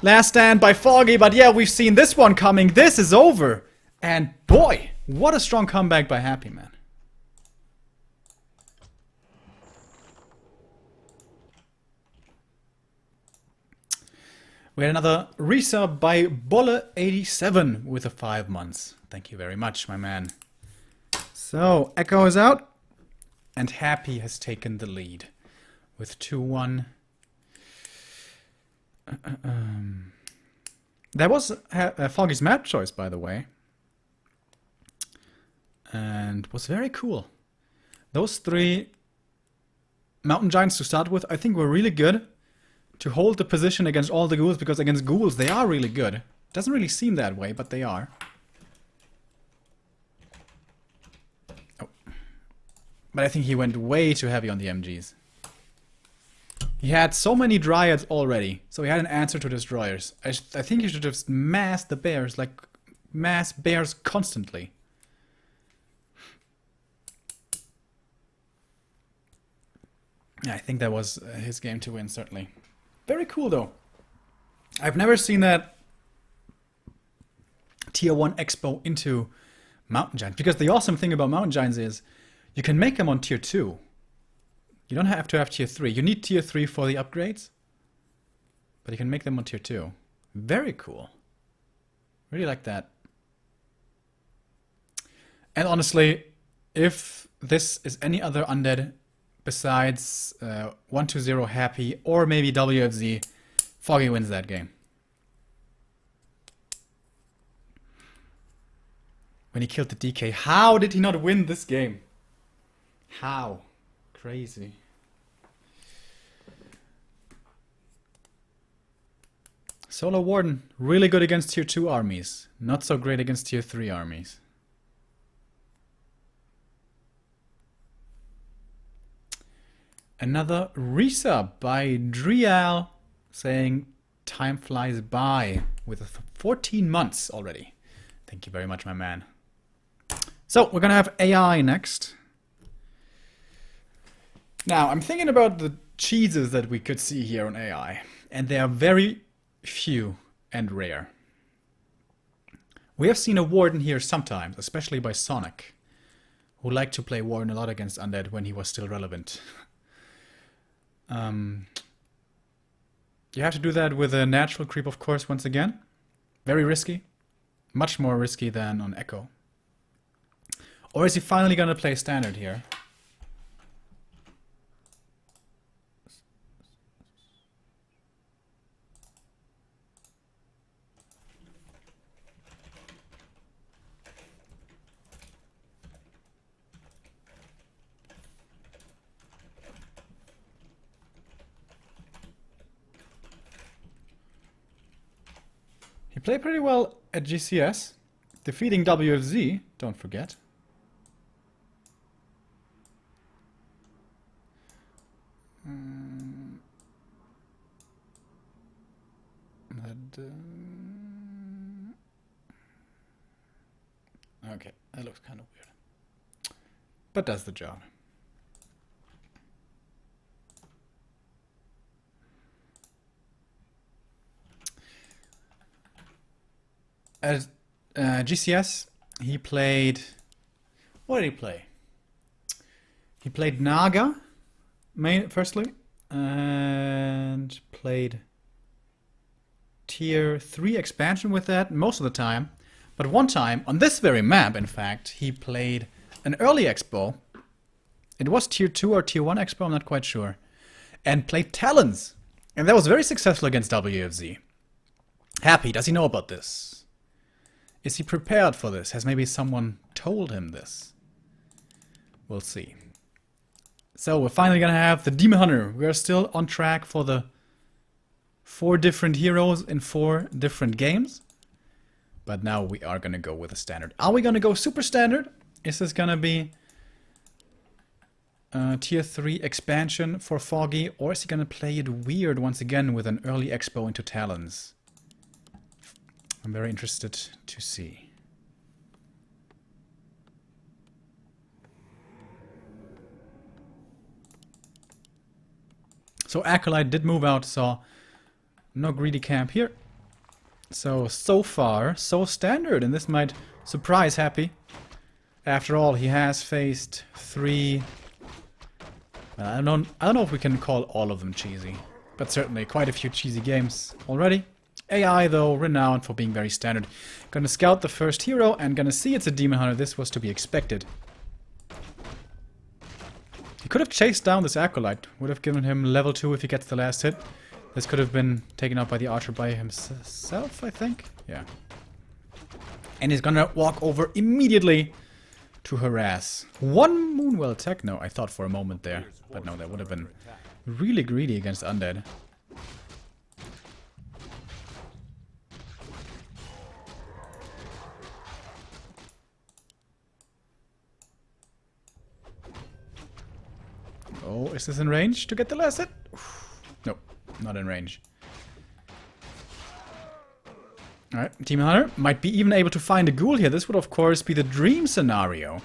Last stand by Foggy, but yeah, we've seen this one coming. This is over. And boy, what a strong comeback by Happy Man. We had another resub by Bolle87 with the 5 months. Thank you very much, my man. So, Echo is out. And Happy has taken the lead with 2-1. That was Foggy's map choice, by the way. And was very cool. Those 3 Mountain Giants to start with, I think were really good to hold the position against all the ghouls, because against ghouls they are really good. Doesn't really seem that way, but they are. Oh. But I think he went way too heavy on the MGs. He had so many Dryads already, so he had an answer to destroyers. I think he should just mass the bears, like mass bears constantly. Yeah, I think that was his game to win, certainly. Very cool, though. I've never seen that Tier 1 Expo into Mountain Giants, because the awesome thing about Mountain Giants is you can make them on Tier 2. You don't have to have Tier 3. You need Tier 3 for the upgrades, but you can make them on Tier 2. Very cool. Really like that. And honestly, if this is any other undead besides 120 Happy or maybe WFZ, Foggy wins that game. When he killed the DK, how did he not win this game? How? Crazy. Solo Warden, really good against Tier 2 armies. Not so great against Tier 3 armies. Another resub by Drial saying time flies by with 14 months already. Thank you very much, my man. So we're gonna have AI next. Now I'm thinking about the cheeses that we could see here on AI, and they are very few and rare. We have seen a Warden here sometimes, especially by Sonic, who liked to play Warden a lot against Undead when he was still relevant. You have to do that with a natural creep, of course, once again. Very risky. Much more risky than on Echo. Or is he finally gonna play standard here? He played pretty well at GCS, defeating WFZ, don't forget. Okay, that looks kind of weird, but does the job. At GCS, he played... What did he play? He played Naga, firstly, and played Tier 3 expansion with that most of the time. But one time, on this very map, in fact, he played an early expo. It was Tier 2 or Tier 1 expo, I'm not quite sure. And played Talons. And that was very successful against WFZ. Happy, does he know about this? Is he prepared for this? Has maybe someone told him this? We'll see. So we're finally gonna have the Demon Hunter. We're still on track for the 4 different heroes in 4 different games. But now we are gonna go with a standard. Are we gonna go super standard? Is this gonna be Tier 3 expansion for Foggy? Or is he gonna play it weird once again with an early expo into Talons? I'm very interested to see. So Acolyte did move out, so no greedy camp here. So far, so standard, and this might surprise Happy. After all, he has faced 3... Well, I don't know if we can call all of them cheesy, but certainly quite a few cheesy games already. AI, though, renowned for being very standard. Gonna scout the first hero and gonna see it's a Demon Hunter. This was to be expected. He could have chased down this Acolyte. Would have given him level 2 if he gets the last hit. This could have been taken out by the Archer by himself, I think. Yeah. And he's gonna walk over immediately to harass. One Moonwell Techno, I thought for a moment there. But no, that would have been really greedy against Undead. Oh, is this in range to get the last hit? Nope, not in range. Alright, Demon Hunter might be even able to find a ghoul here. This would of course be the dream scenario.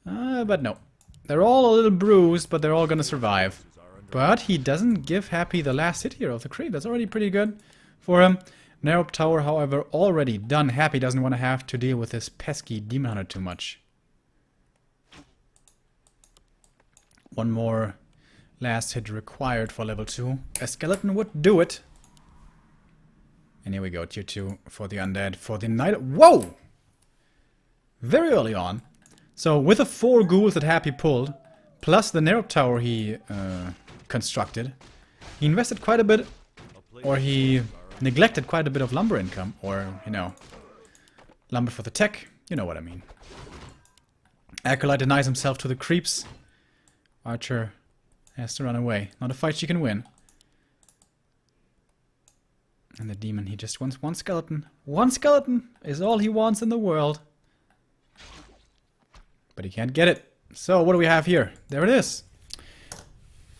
But no. They're all a little bruised, but they're all gonna survive. But he doesn't give Happy the last hit here of the creep. That's already pretty good for him. Narrow Tower, however, already done. Happy doesn't want to have to deal with this pesky Demon Hunter too much. One more last hit required for level 2. A skeleton would do it. And here we go, tier 2 for the Undead, for the Night... Whoa! Very early on. So with the 4 ghouls that Happy pulled, plus the Narrow Tower he constructed, he invested quite a bit, or he neglected quite a bit of lumber income, or, you know, lumber for the tech, you know what I mean. Acolyte denies himself to the creeps. Archer has to run away. Not a fight she can win. And the demon, he just wants one skeleton. One skeleton is all he wants in the world. But he can't get it. So what do we have here? There it is.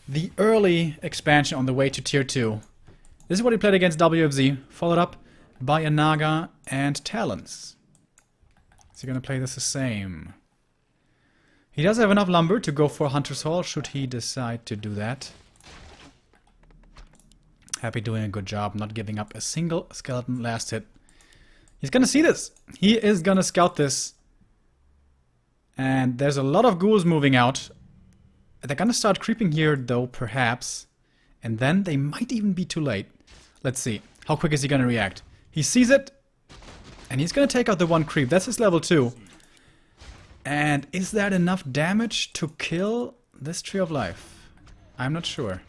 The early expansion on the way to tier 2. This is what he played against WFZ, followed up by a Naga and Talons. Is he gonna play this the same? He does have enough lumber to go for Hunter's Hall, should he decide to do that. Happy doing a good job, not giving up a single skeleton last hit. He's gonna see this. He is gonna scout this. And there's a lot of ghouls moving out. They're gonna start creeping here though, perhaps. And then they might even be too late. Let's see. How quick is he gonna react? He sees it. And he's gonna take out the one creep. That's his level 2. And is that enough damage to kill this Tree of Life? I'm not sure.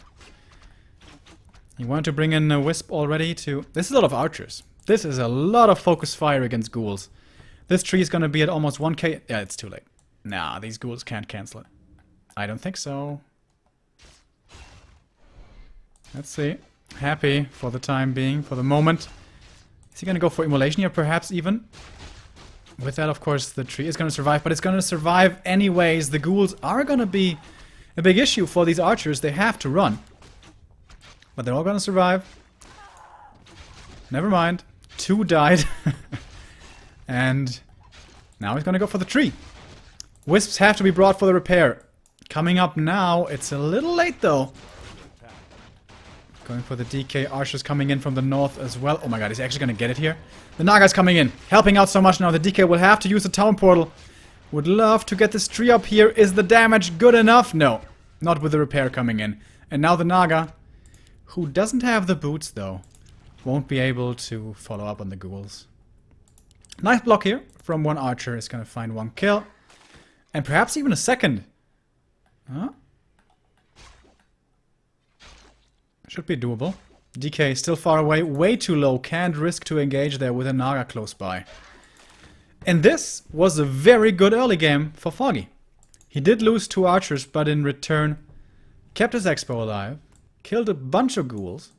He wanted to bring in a Wisp already to... This is a lot of archers. This is a lot of focus fire against ghouls. This tree is going to be at almost 1k. Yeah, it's too late. Nah, these ghouls can't cancel it. I don't think so. Let's see. Happy for the time being, for the moment. Is he going to go for immolation here, perhaps even? With that, of course, the tree is going to survive, but it's going to survive anyways. The ghouls are going to be a big issue for these archers. They have to run. But they're all going to survive. Never mind. 2 died. And now he's going to go for the tree. Wisps have to be brought for the repair. Coming up now. It's a little late, though. Going for the DK. Archers coming in from the north as well. Oh my god, he's actually going to get it here. The Naga's coming in. Helping out so much now. The DK will have to use the town portal. Would love to get this tree up here. Is the damage good enough? No. Not with the repair coming in. And now the Naga, who doesn't have the boots, though, won't be able to follow up on the ghouls. Nice block here from one archer. Is going to find 1 kill. And perhaps even a second. Huh? Should be doable. DK still far away. Way too low. Can't risk to engage there with a Naga close by. And this was a very good early game for Foggy. He did lose 2 archers, but in return kept his expo alive. Killed a bunch of ghouls.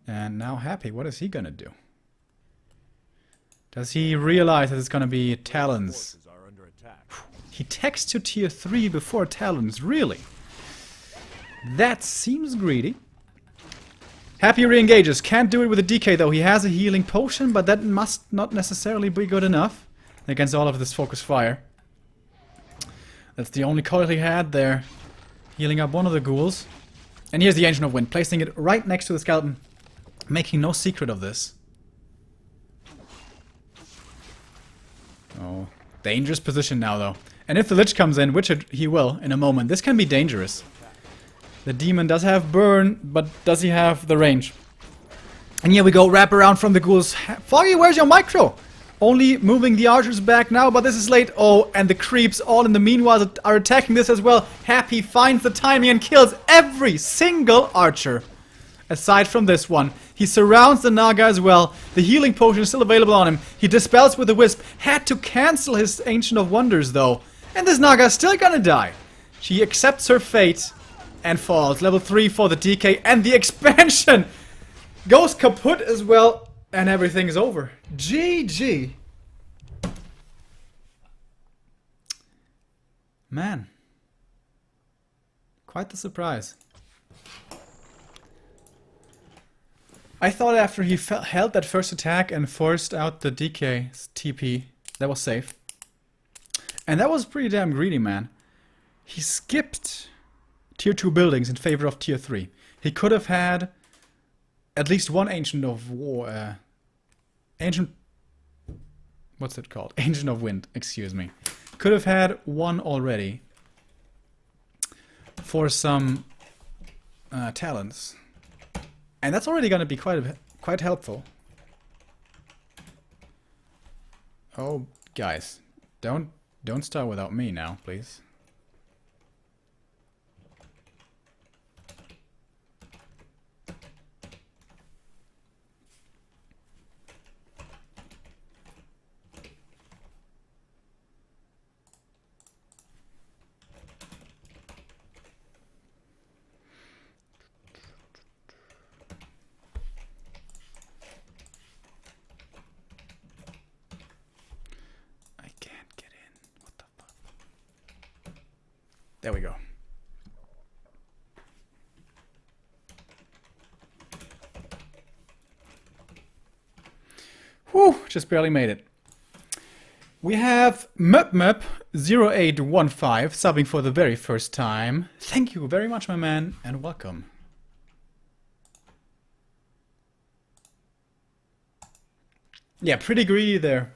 And now Happy, what is he gonna do? Does he realize that it's gonna be Talons? He techs to tier 3 before Talons, really? That seems greedy. Happy re-engages. Can't do it with a DK though. He has a healing potion, but that must not necessarily be good enough against all of this focus fire. That's the only coil he had there. Healing up one of the ghouls. And here's the Ancient of Wind, placing it right next to the skeleton. Making no secret of this. Oh, dangerous position now though. And if the Lich comes in, which he will in a moment, this can be dangerous. The demon does have burn, but does he have the range? And here we go, wrap around from the ghouls. Foggy, where's your micro? Only moving the archers back now, but this is late. Oh, and the creeps all in the meanwhile are attacking this as well. Happy finds the timing and kills every single archer. aside from this one. He surrounds the Naga as well. The healing potion is still available on him. He dispels with the Wisp. Had to cancel his Ancient of Wonders though. And this Naga is still gonna die. She accepts her fate and falls. Level 3 for the DK, and the expansion goes kaput as well. And everything is over. GG. Man. Quite the surprise. I thought after he held that first attack and forced out the DK's TP, that was safe. And that was pretty damn greedy, man. He skipped tier 2 buildings in favor of tier 3. He could have had at least one Ancient of War, what's it called? Ancient of Wind, excuse me. Could have had one already for some talents. And that's already gonna be quite helpful. Oh, guys, don't start without me now, please. There we go. Whew, just barely made it. We have Mep0815 subbing for the very first time. Thank you very much, my man, and welcome. Yeah, pretty greedy there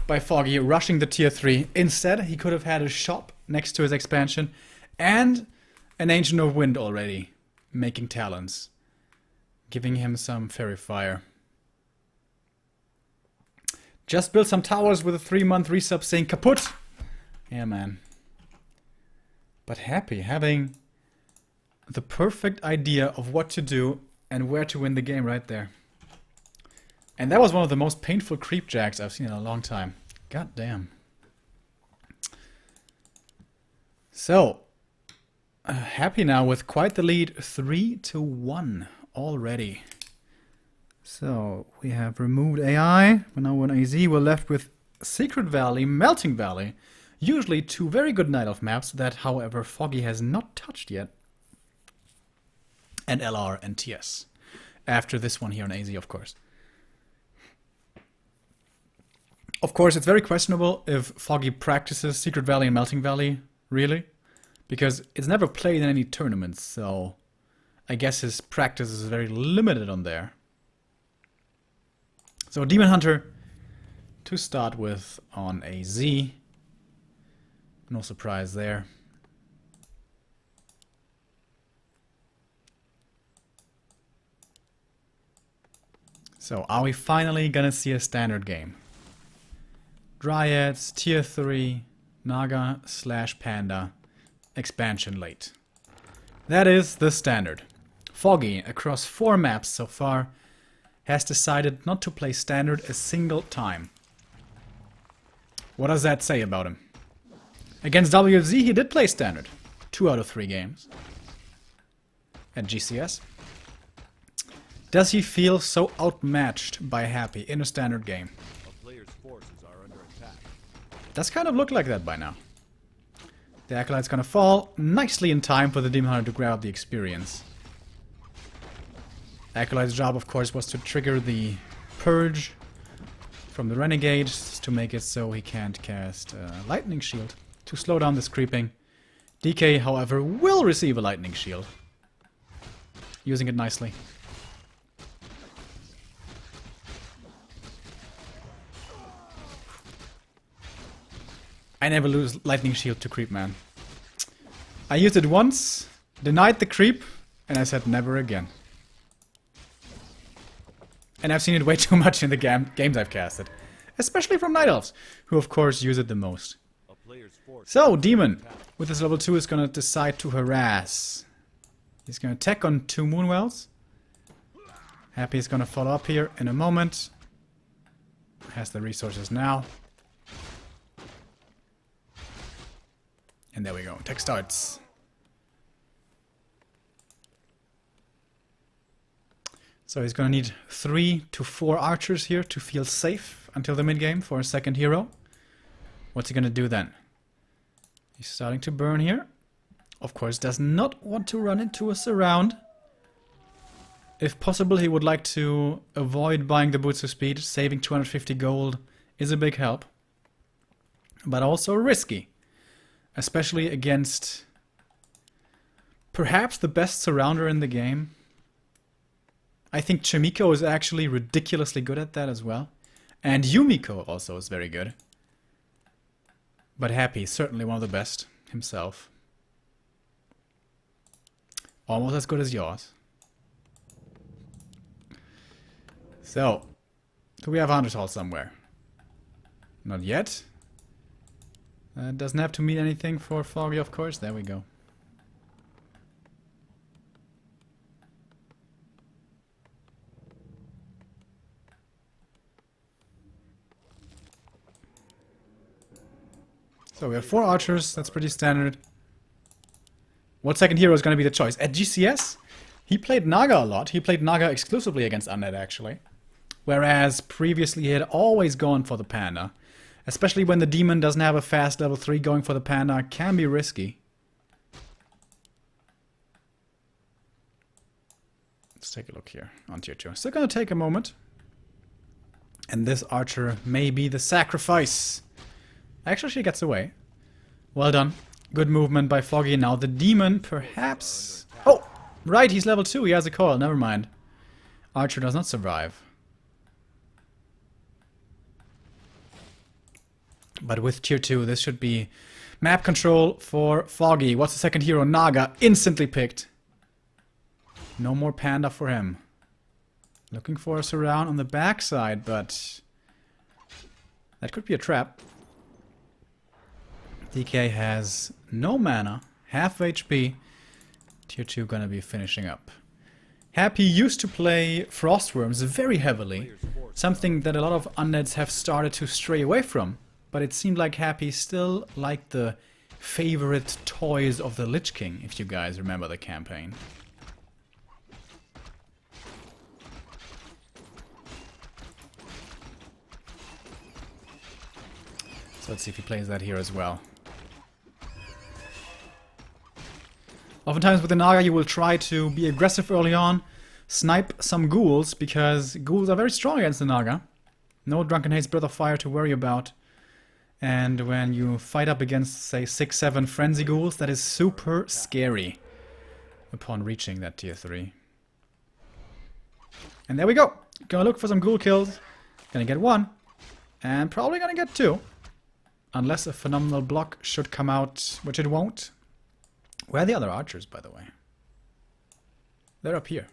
by Foggy, rushing the tier 3. Instead, he could have had a shop next to his expansion and an Ancient of Wind already, making talents, giving him some fairy fire. Just built some towers with a 3-month resub saying kaput. Yeah, man. But happy, having the perfect idea of what to do and where to win the game right there. And that was one of the most painful creep jacks I've seen in a long time. God damn. So, happy now with quite the lead, 3-1 already. So, we have removed AI, we're now on AZ, we're left with Secret Valley, Melting Valley. Usually two very good Night Elf maps that, however, Foggy has not touched yet. And LR and TS. After this one here on AZ, of course. Of course, it's very questionable if Foggy practices Secret Valley and Melting Valley, really. Because it's never played in any tournaments, so I guess his practice is very limited on there. So Demon Hunter to start with on AZ. No surprise there. So are we finally gonna see a standard game? Dryads, tier 3, Naga/Panda, expansion late. That is the standard. Foggy, across 4 maps so far, has decided not to play standard a single time. What does that say about him? Against WFZ he did play standard. 2 out of 3 games. At GCS. Does he feel so outmatched by Happy in a standard game? Does kind of look like that by now. The Acolyte's gonna fall nicely in time for the Demon Hunter to grab the experience. Acolyte's job, of course, was to trigger the Purge from the Renegade to make it so he can't cast Lightning Shield to slow down this creeping. DK, however, will receive a Lightning Shield. Using it nicely. I never lose Lightning Shield to creep, man. I used it once, denied the creep, and I said never again. And I've seen it way too much in the games I've casted. Especially from Night Elves, who of course use it the most. So, Demon, with his level 2, is gonna decide to harass. He's gonna attack on 2 Moonwells. Happy is gonna follow up here in a moment. Has the resources now. And there we go. Tech starts. So he's gonna need 3 to 4 archers here to feel safe until the mid-game for a second hero. What's he gonna do then? He's starting to burn here. Of course, does not want to run into a surround. If possible, he would like to avoid buying the boots of speed. Saving 250 gold is a big help. But also risky. Especially against perhaps the best surrounder in the game. I think Chimiko is actually ridiculously good at that as well. And Yumiko also is very good. But Happy is certainly one of the best himself. Almost as good as yours. So, do we have Hunter's Hall somewhere? Not yet. Doesn't have to mean anything for Foggy, of course. There we go. So we have 4 archers. That's pretty standard. What second hero is going to be the choice? At GCS, he played Naga a lot. He played Naga exclusively against Undead, actually. Whereas previously he had always gone for the Panda. Especially when the demon doesn't have a fast level 3, going for the Panda can be risky. Let's take a look here on tier 2. Still gonna take a moment. And this archer may be the sacrifice. Actually, she gets away. Well done. Good movement by Foggy. Now the demon perhaps... Oh! Right, he's level 2. He has a coil. Never mind. Archer does not survive. But with tier 2, this should be map control for Foggy. What's the second hero? Naga. Instantly picked. No more Panda for him. Looking for a surround on the backside, but... that could be a trap. DK has no mana. Half HP. Tier 2 gonna be finishing up. Happy used to play Frostworms very heavily. Something that a lot of undeads have started to stray away from. But it seemed like Happy still liked the favorite toys of the Lich King, if you guys remember the campaign. So let's see if he plays that here as well. Oftentimes with the Naga you will try to be aggressive early on, snipe some ghouls, because ghouls are very strong against the Naga. No Drunken Hate's Breath of Fire to worry about. And when you fight up against, say, 6-7 Frenzy Ghouls, that is super scary upon reaching that tier 3. And there we go. Gonna look for some ghoul kills. Gonna get 1. And probably gonna get 2. Unless a phenomenal block should come out, which it won't. Where are the other archers, by the way? They're up here.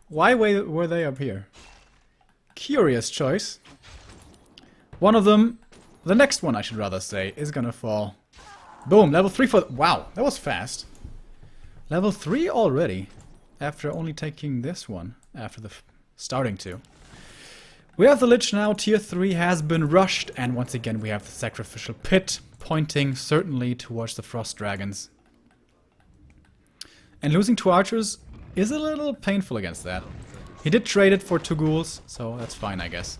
Why were they up here? Curious choice. One of them, the next one I should rather say, is gonna fall. Boom, level 3 for... Wow, that was fast. Level 3 already. After only taking this one. After the starting to. We have the Lich now, tier 3 has been rushed. And once again we have the Sacrificial Pit, pointing certainly towards the Frost Dragons. And losing 2 archers is a little painful against that. He did trade it for 2 ghouls, so that's fine I guess.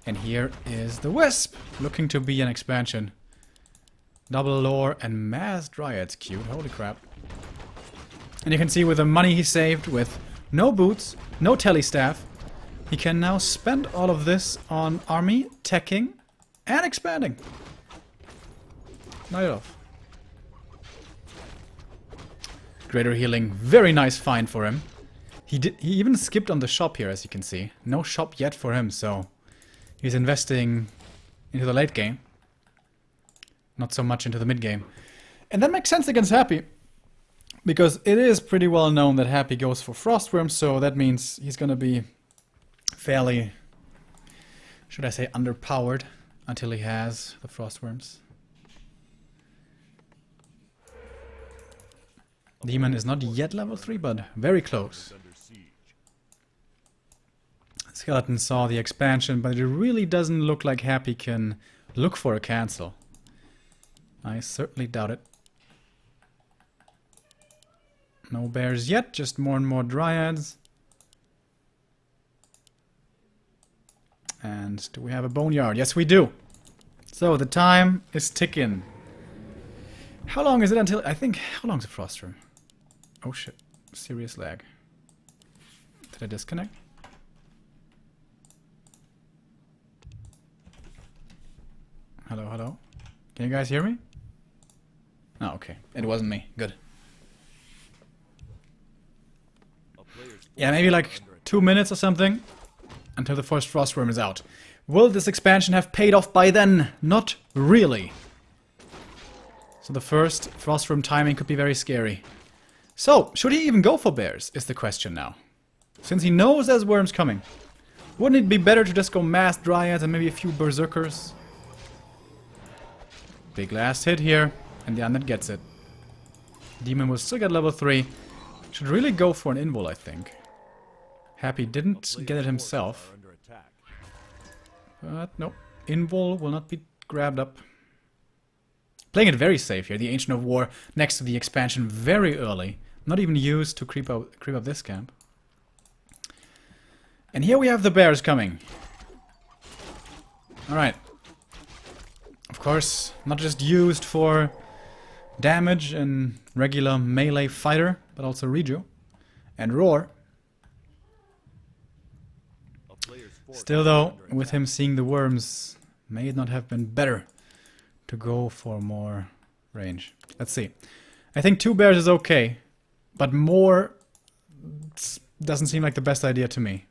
And here is the Wisp, looking to be an expansion. Double lore and mass dryads, cute, holy crap. And you can see with the money he saved, with no boots, no telestaff, he can now spend all of this on army, teching, and expanding. Night off. Greater healing, very nice find for him. He even skipped on the shop here, as you can see. No shop yet for him, so... he's investing into the late game. Not so much into the mid game. And that makes sense against Happy. Because it is pretty well known that Happy goes for Frostworms, so that means he's gonna be fairly, should I say, underpowered until he has the Frostworms. Demon is not yet level 3, but very close. Skeleton saw the expansion, but it really doesn't look like Happy can look for a cancel. I certainly doubt it. No bears yet, just more and more dryads. And do we have a boneyard? Yes, we do. So the time is ticking. How long is it until... I think... How long is the frost room? Oh shit. Serious lag. Did I disconnect? Hello, hello. Can you guys hear me? Oh, okay. It wasn't me. Good. Yeah, maybe like 2 minutes or something until the first frost worm is out. Will this expansion have paid off by then? Not really. So the first frost worm timing could be very scary. So, should he even go for bears, is the question now. Since he knows there's worms coming. Wouldn't it be better to just go mass dryads and maybe a few berserkers? Big last hit here, and the undead gets it. Demon will still get level 3. Should really go for an invul, I think. Happy didn't get it himself. But no, invul will not be grabbed up. Playing it very safe here. The Ancient of War next to the expansion very early. Not even used to creep up this camp. And here we have the bears coming. Alright. Of course, not just used for damage and regular melee fighter, but also reju and roar. Still though, with him seeing the worms, may it not have been better to go for more range. Let's see. I think 2 bears is okay, but more doesn't seem like the best idea to me.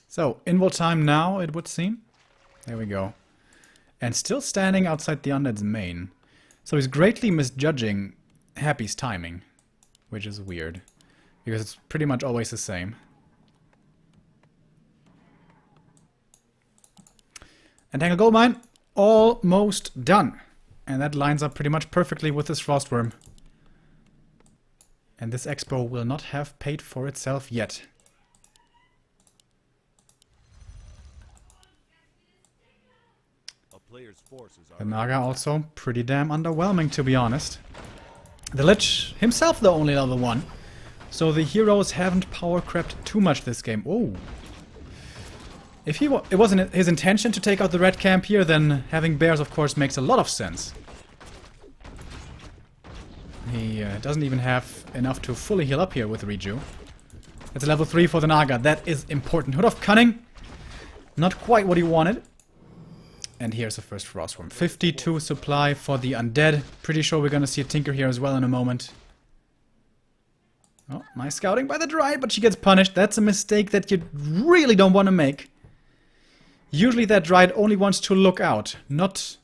So, invul time now, it would seem. There we go. And still standing outside the undead's main. So he's greatly misjudging Happy's timing, which is weird, because it's pretty much always the same. And Tangle Goldmine, almost done. And that lines up pretty much perfectly with this Frostworm. And this expo will not have paid for itself yet. The Naga also pretty damn underwhelming, to be honest. The Lich himself, though, only level 1. So the heroes haven't power crept too much this game. Oh. If it wasn't his intention to take out the red camp here, then having bears, of course, makes a lot of sense. He doesn't even have enough to fully heal up here with Reju. It's level 3 for the Naga. That is important. Hood of Cunning. Not quite what he wanted. And here's the first Frostworm. 52 supply for the undead. Pretty sure we're gonna see a Tinker here as well in a moment. Oh, nice scouting by the Dryad, but she gets punished. That's a mistake that you really don't want to make. Usually that Dryad only wants to look out, not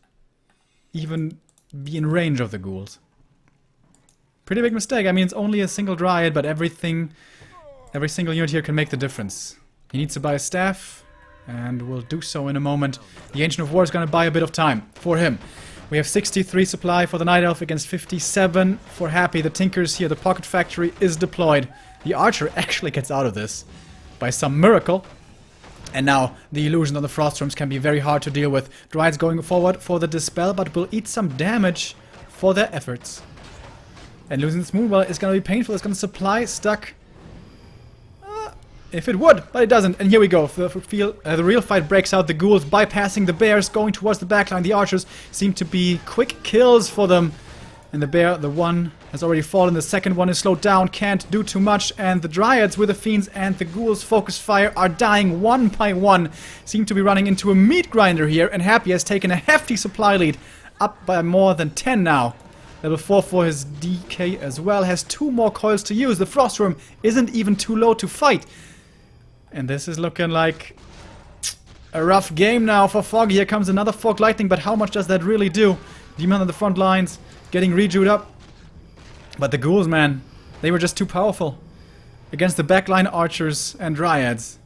even be in range of the ghouls. Pretty big mistake. I mean, it's only a single Dryad, but every single unit here can make the difference. He needs to buy a staff, and will do so in a moment. The Ancient of War is going to buy a bit of time for him. We have 63 supply for the Night Elf against 57 for Happy. The Tinker's here. The Pocket Factory is deployed. The Archer actually gets out of this by some miracle. And now the illusion on the Frostworms can be very hard to deal with. Dryads going forward for the Dispel, but will eat some damage for their efforts. And losing this Moonwell is going to be painful. It's going to supply stuck. If it would, but it doesn't. And here we go. The real fight breaks out. The ghouls bypassing the bears, going towards the backline. The archers seem to be quick kills for them. And the bear, the one, has already fallen. The second one is slowed down, can't do too much. And the dryads with the fiends and the ghouls focus fire are dying one by one. Seem to be running into a meat grinder here. And Happy has taken a hefty supply lead, up by more than 10 now. Level 4 for his DK as well. Has 2 more coils to use. The Frostworm isn't even too low to fight. And this is looking like a rough game now for Foggy. Here comes another Fog Lightning, but how much does that really do? Demon on the front lines, getting rejued up. But the ghouls, man, they were just too powerful against the backline archers and dryads.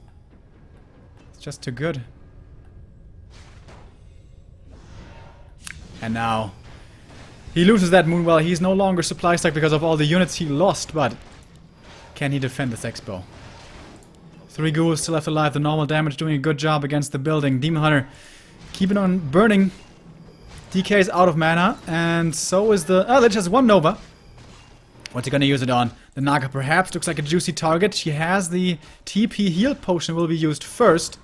It's just too good. And now he loses that Moonwell. He's no longer supply stuck because of all the units he lost, but can he defend this expo? 3 ghouls still left alive. The normal damage doing a good job against the building. Demon Hunter keeping on burning. DK is out of mana, and so is the... Oh, Lich has 1 Nova. What's he gonna use it on? The Naga perhaps looks like a juicy target. She has the TP heal potion will be used first.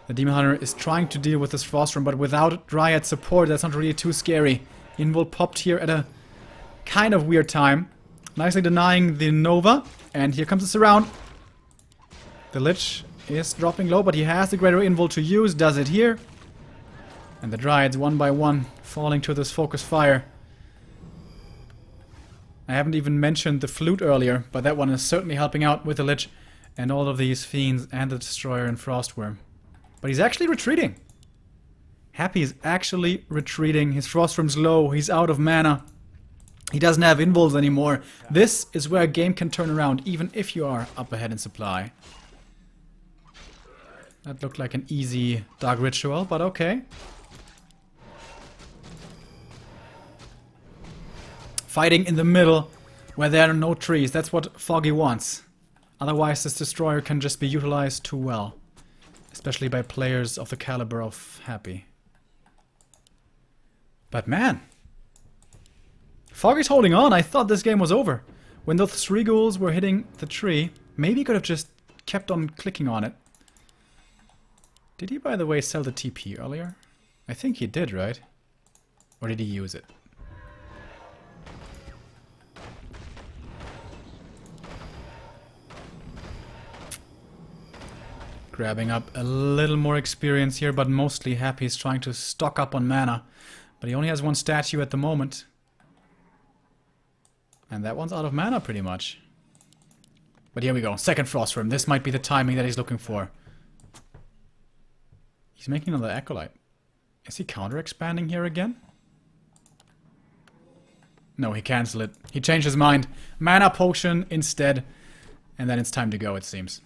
The Demon Hunter is trying to deal with this Frostworm, but without Dryad support, that's not really too scary. Invul popped here at a kind of weird time. Nicely denying the Nova, and here comes the surround. The Lich is dropping low, but he has the Greater Invul to use, does it here. And the Dryads, one by one, falling to this focus fire. I haven't even mentioned the Flute earlier, but that one is certainly helping out with the Lich and all of these Fiends and the Destroyer and Frostworm. But he's actually retreating. Happy is actually retreating. His Frostworm's low, he's out of mana. He doesn't have Invuls anymore. This is where a game can turn around, even if you are up ahead in supply. That looked like an easy Dark Ritual, but okay. Fighting in the middle, where there are no trees. That's what Foggy wants. Otherwise, this Destroyer can just be utilized too well. Especially by players of the caliber of Happy. But man, Foggy's holding on. I thought this game was over. When those 3 ghouls were hitting the tree, maybe he could have just kept on clicking on it. Did he, by the way, sell the TP earlier? I think he did, right? Or did he use it? Grabbing up a little more experience here, but mostly Happy is trying to stock up on mana. But he only has 1 statue at the moment. And that one's out of mana pretty much. But here we go. Second Frostworm. This might be the timing that he's looking for. He's making another Acolyte. Is he counter-expanding here again? No, he cancelled it. He changed his mind. Mana Potion instead. And then it's time to go, it seems.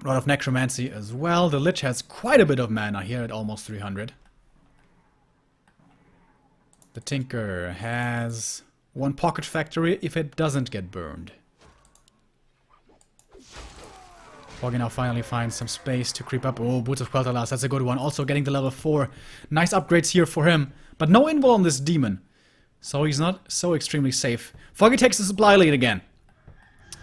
Rod of Necromancy as well. The Lich has quite a bit of mana here at almost 300. The Tinker has 1 Pocket Factory if it doesn't get burned. Foggy now finally finds some space to creep up. Oh, Boots of Quel'Thalas, that's a good one. Also getting the level 4. Nice upgrades here for him. But no invul on this demon. So he's not so extremely safe. Foggy takes the supply lead again.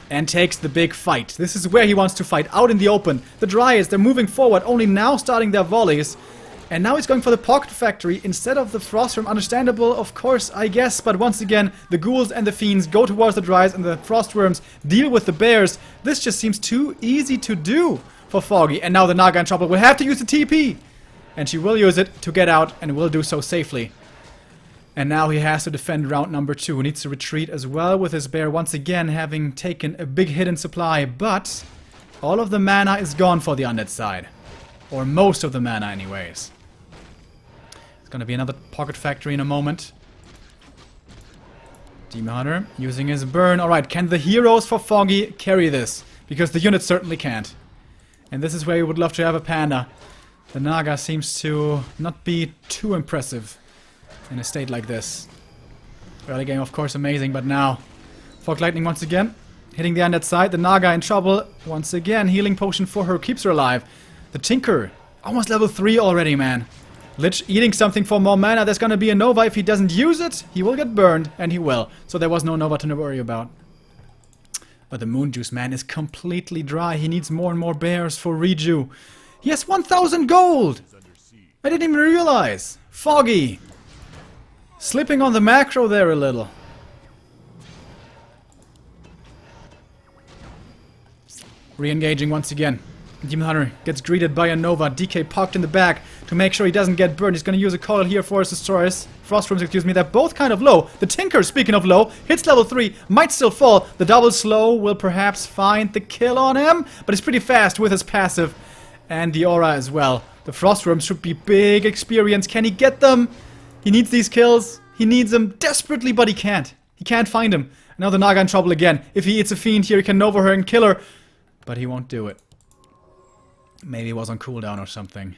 And takes the big fight. This is where he wants to fight, out in the open. The Dryads, they're moving forward, only now starting their volleys. And now he's going for the Pocket Factory instead of the Frostworm. Understandable, of course, I guess. But once again, the Ghouls and the Fiends go towards the Dryads and the Frostworms deal with the Bears. This just seems too easy to do for Foggy. And now the Naga in trouble will have to use the TP. And she will use it to get out and will do so safely. And now he has to defend round number 2. He needs to retreat as well with his bear once again having taken a big hit in supply. But all of the mana is gone for the undead side. Or most of the mana anyways. It's gonna be another Pocket Factory in a moment. Demon Hunter using his burn. Alright, can the heroes for Foggy carry this? Because the units certainly can't. And this is where you would love to have a panda. The Naga seems to not be too impressive in a state like this. Early game, of course, amazing, but now Fog Lightning once again hitting the undead side. The Naga in trouble once again. Healing potion for her keeps her alive. The Tinker almost level 3 already, man. Lich eating something for more mana. There's gonna be a Nova. If he doesn't use it, he will get burned, and he will. So there was no Nova to worry about. But the Moon Juice, man, is completely dry. He needs more and more bears for reju. He has 1,000 gold! I didn't even realize. Foggy! Slipping on the macro there a little. Re-engaging once again. Demon Hunter gets greeted by a Nova. DK parked in the back to make sure he doesn't get burned. He's going to use a coil here for his Destroyers. Frostworms, excuse me. They're both kind of low. The Tinker, speaking of low, hits level 3. Might still fall. The double slow will perhaps find the kill on him. But he's pretty fast with his passive. And the aura as well. The Frostworms should be big experience. Can he get them? He needs these kills. He needs them desperately, but he can't. He can't find him. Now the Naga in trouble again. If he eats a Fiend here, he can Nova her and kill her. But he won't do it. Maybe it was on cooldown or something.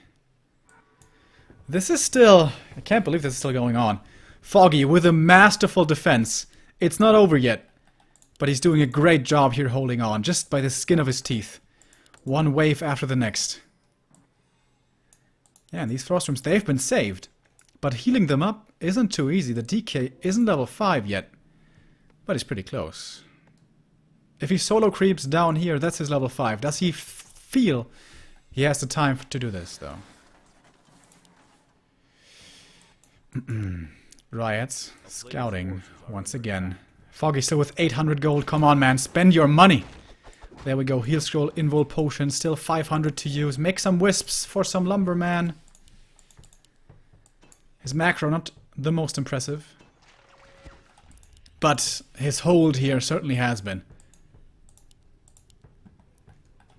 This is still... I can't believe this is still going on. Foggy with a masterful defense. It's not over yet. But he's doing a great job here holding on, just by the skin of his teeth. One wave after the next. Yeah, and these frost rooms, they've been saved. But healing them up isn't too easy. The DK isn't level 5 yet. But he's pretty close. If he solo creeps down here, that's his level 5. Does he feel he has the time to do this, though? Riots. Scouting. Once again. Foggy still with 800 gold. Come on, man. Spend your money. There we go. Heal scroll, invul potion. Still 500 to use. Make some wisps for some lumberman. His macro, not the most impressive. But his hold here certainly has been.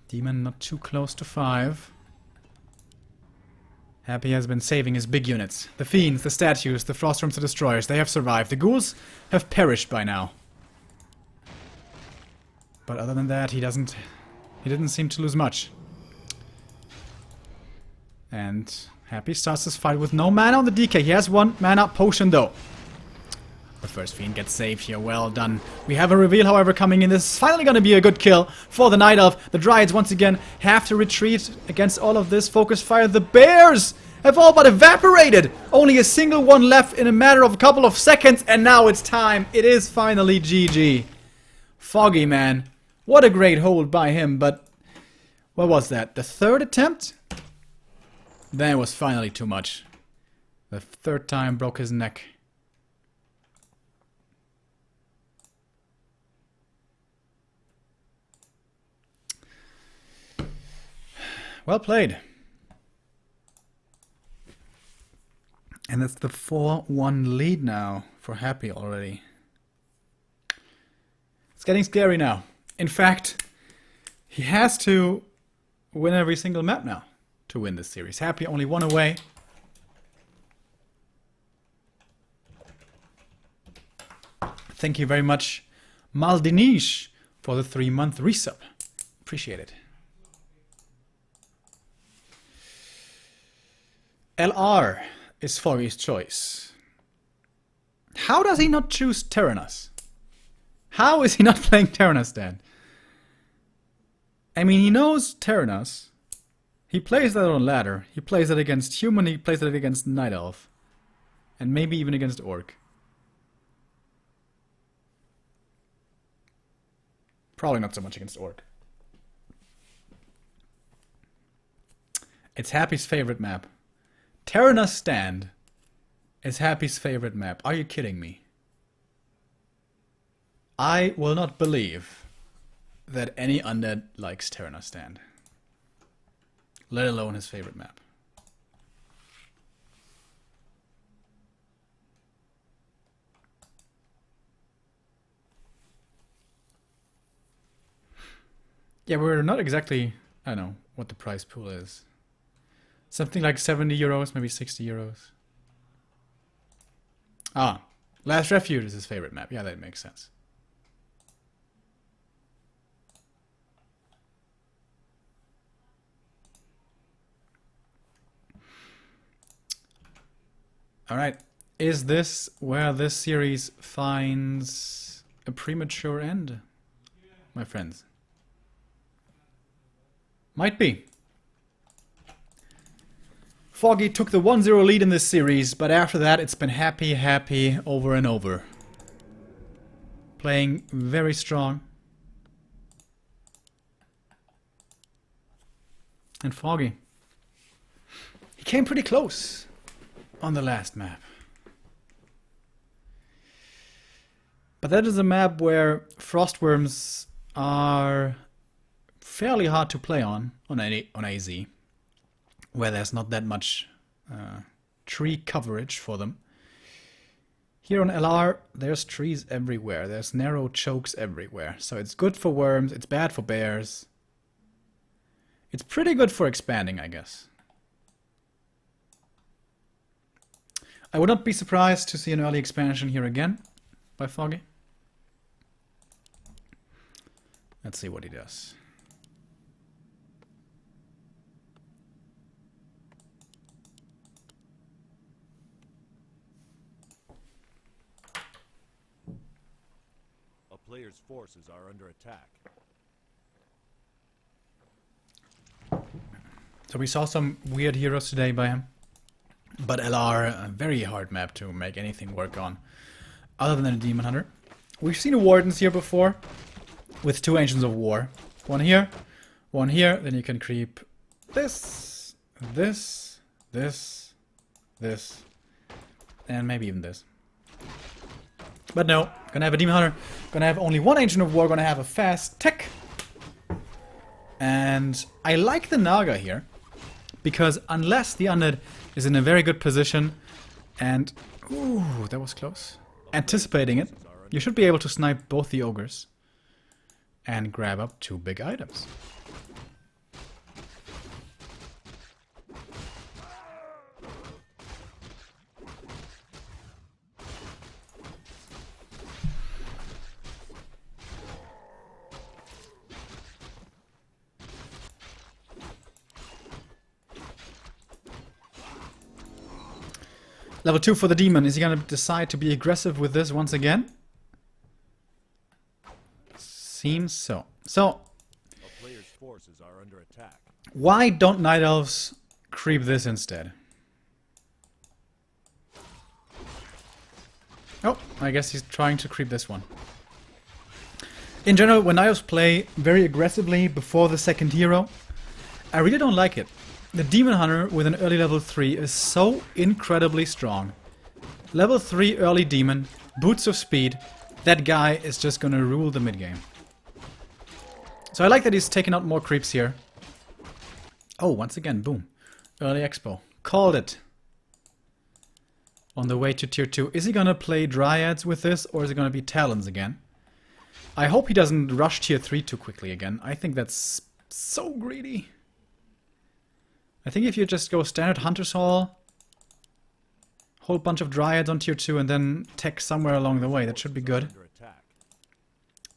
Demon not too close to 5. Happy has been saving his big units. The fiends, the statues, the frost rooms, the destroyers, they have survived. The ghouls have perished by now. But other than that, he didn't seem to lose much. And Happy starts this fight with no mana on the DK. He has 1 mana potion though. The first fiend gets saved here. Well done. We have a reveal, however, coming in. This is finally going to be a good kill for the Night Elf. The Dryads, once again, have to retreat against all of this. Focus fire. The bears have all but evaporated. Only a single one left in a matter of a couple of seconds. And now it's time. It is finally GG. Foggy, man. What a great hold by him. But what was that? The 3rd attempt? That was finally too much. The 3rd time broke his neck. Well played. And that's the 4-1 lead now for Happy already. It's getting scary now. In fact, he has to win every single map now to win this series. Happy only 1 away. Thank you very much, Maldinish, for the 3-month resub. Appreciate it. LR is Foggy's choice. How does he not choose Terranos? How is he not playing Terranos then? I mean, he knows Terranos. He plays that on ladder. He plays it against human. He plays it against Night Elf. And maybe even against Orc. Probably not so much against Orc. It's Happy's favorite map. Terranos Stand is Happy's favorite map. Are you kidding me? I will not believe that any undead likes Terranos Stand. Let alone his favorite map. Yeah, we're not exactly... I don't know what the price pool is. Something like 70 euros, maybe 60 euros. Ah, Last Refuge is his favorite map. Yeah, that makes sense. Alright, is this where this series finds a premature end, my friends? Might be. Foggy took the 1-0 lead in this series, but after that it's been happy over and over. Playing very strong. And Foggy, he came pretty close on the last map. But that is a map where frostworms are fairly hard to play on AZ, where there's not that much tree coverage for them. Here on LR, there's trees everywhere. There's narrow chokes everywhere. So it's good for worms, it's bad for bears. It's pretty good for expanding, I guess. I would not be surprised to see an early expansion here again by Foggy. Let's see what he does. player's forces are under attack. So we saw some weird heroes today by him. But LR, a very hard map to make anything work on. Other than a Demon Hunter. We've seen a Wardens here before. With 2 Ancients of War. One here. Then you can creep this, this, this, this. And maybe even this. But no, gonna have a Demon Hunter. Gonna have only 1 Ancient of War. Gonna have a fast tech. And I like the Naga here. Because unless the Undead is in a very good position and... Ooh, that was close. Anticipating it, you should be able to snipe both the Ogres. And grab up 2 big items. Level 2 for the Demon. Is he gonna decide to be aggressive with this once again? Seems so. So, A player's forces are under attack. Why don't Night Elves creep this instead? Oh, I guess he's trying to creep this one. In general, when Night Elves play very aggressively before the second hero, I really don't like it. The Demon Hunter with an early level 3 is so incredibly strong. Level 3 early Demon, boots of speed, that guy is just gonna rule the mid game. So I like that he's taking out more creeps here. Oh, once again, boom. Early Expo. Called it. On the way to tier 2. Is he gonna play Dryads with this, or is it gonna be Talons again? I hope he doesn't rush tier 3 too quickly again. I think that's so greedy. I think if you just go standard Hunter's Hall, whole bunch of Dryads on tier 2 and then tech somewhere along the way, that should be good.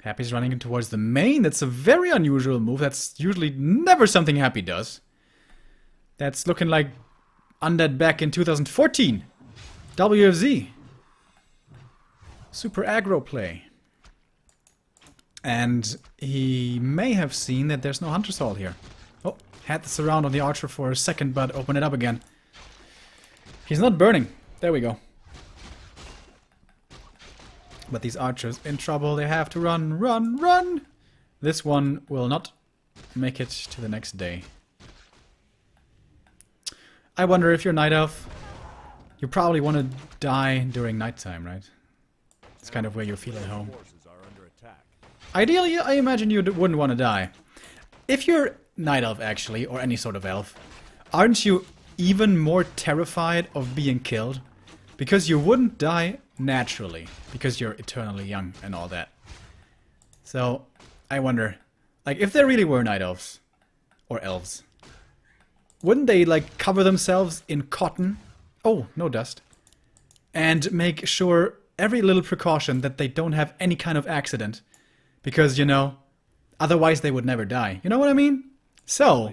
Happy's running in towards the main. That's a very unusual move. That's usually never something Happy does. That's looking like Undead back in 2014. WFZ. Super aggro play. And he may have seen that there's no Hunter's Hall here. Oh, had the surround on the archer for a second, but open it up again. He's not burning. There we go. But these archers in trouble. They have to run, run, run. This one will not make it to the next day. I wonder if you're Night Elf, you probably want to die during nighttime, right? It's kind of where you feel at home. Ideally, I imagine you wouldn't want to die. If you're Night Elf, actually, or any sort of elf, aren't you even more terrified of being killed? Because you wouldn't die naturally, because you're eternally young and all that. So, I wonder, like, if there really were Night Elves, or elves, wouldn't they, like, cover themselves in cotton? Oh, no dust. And make sure, every little precaution, that they don't have any kind of accident. Because, you know, otherwise they would never die. You know what I mean? So,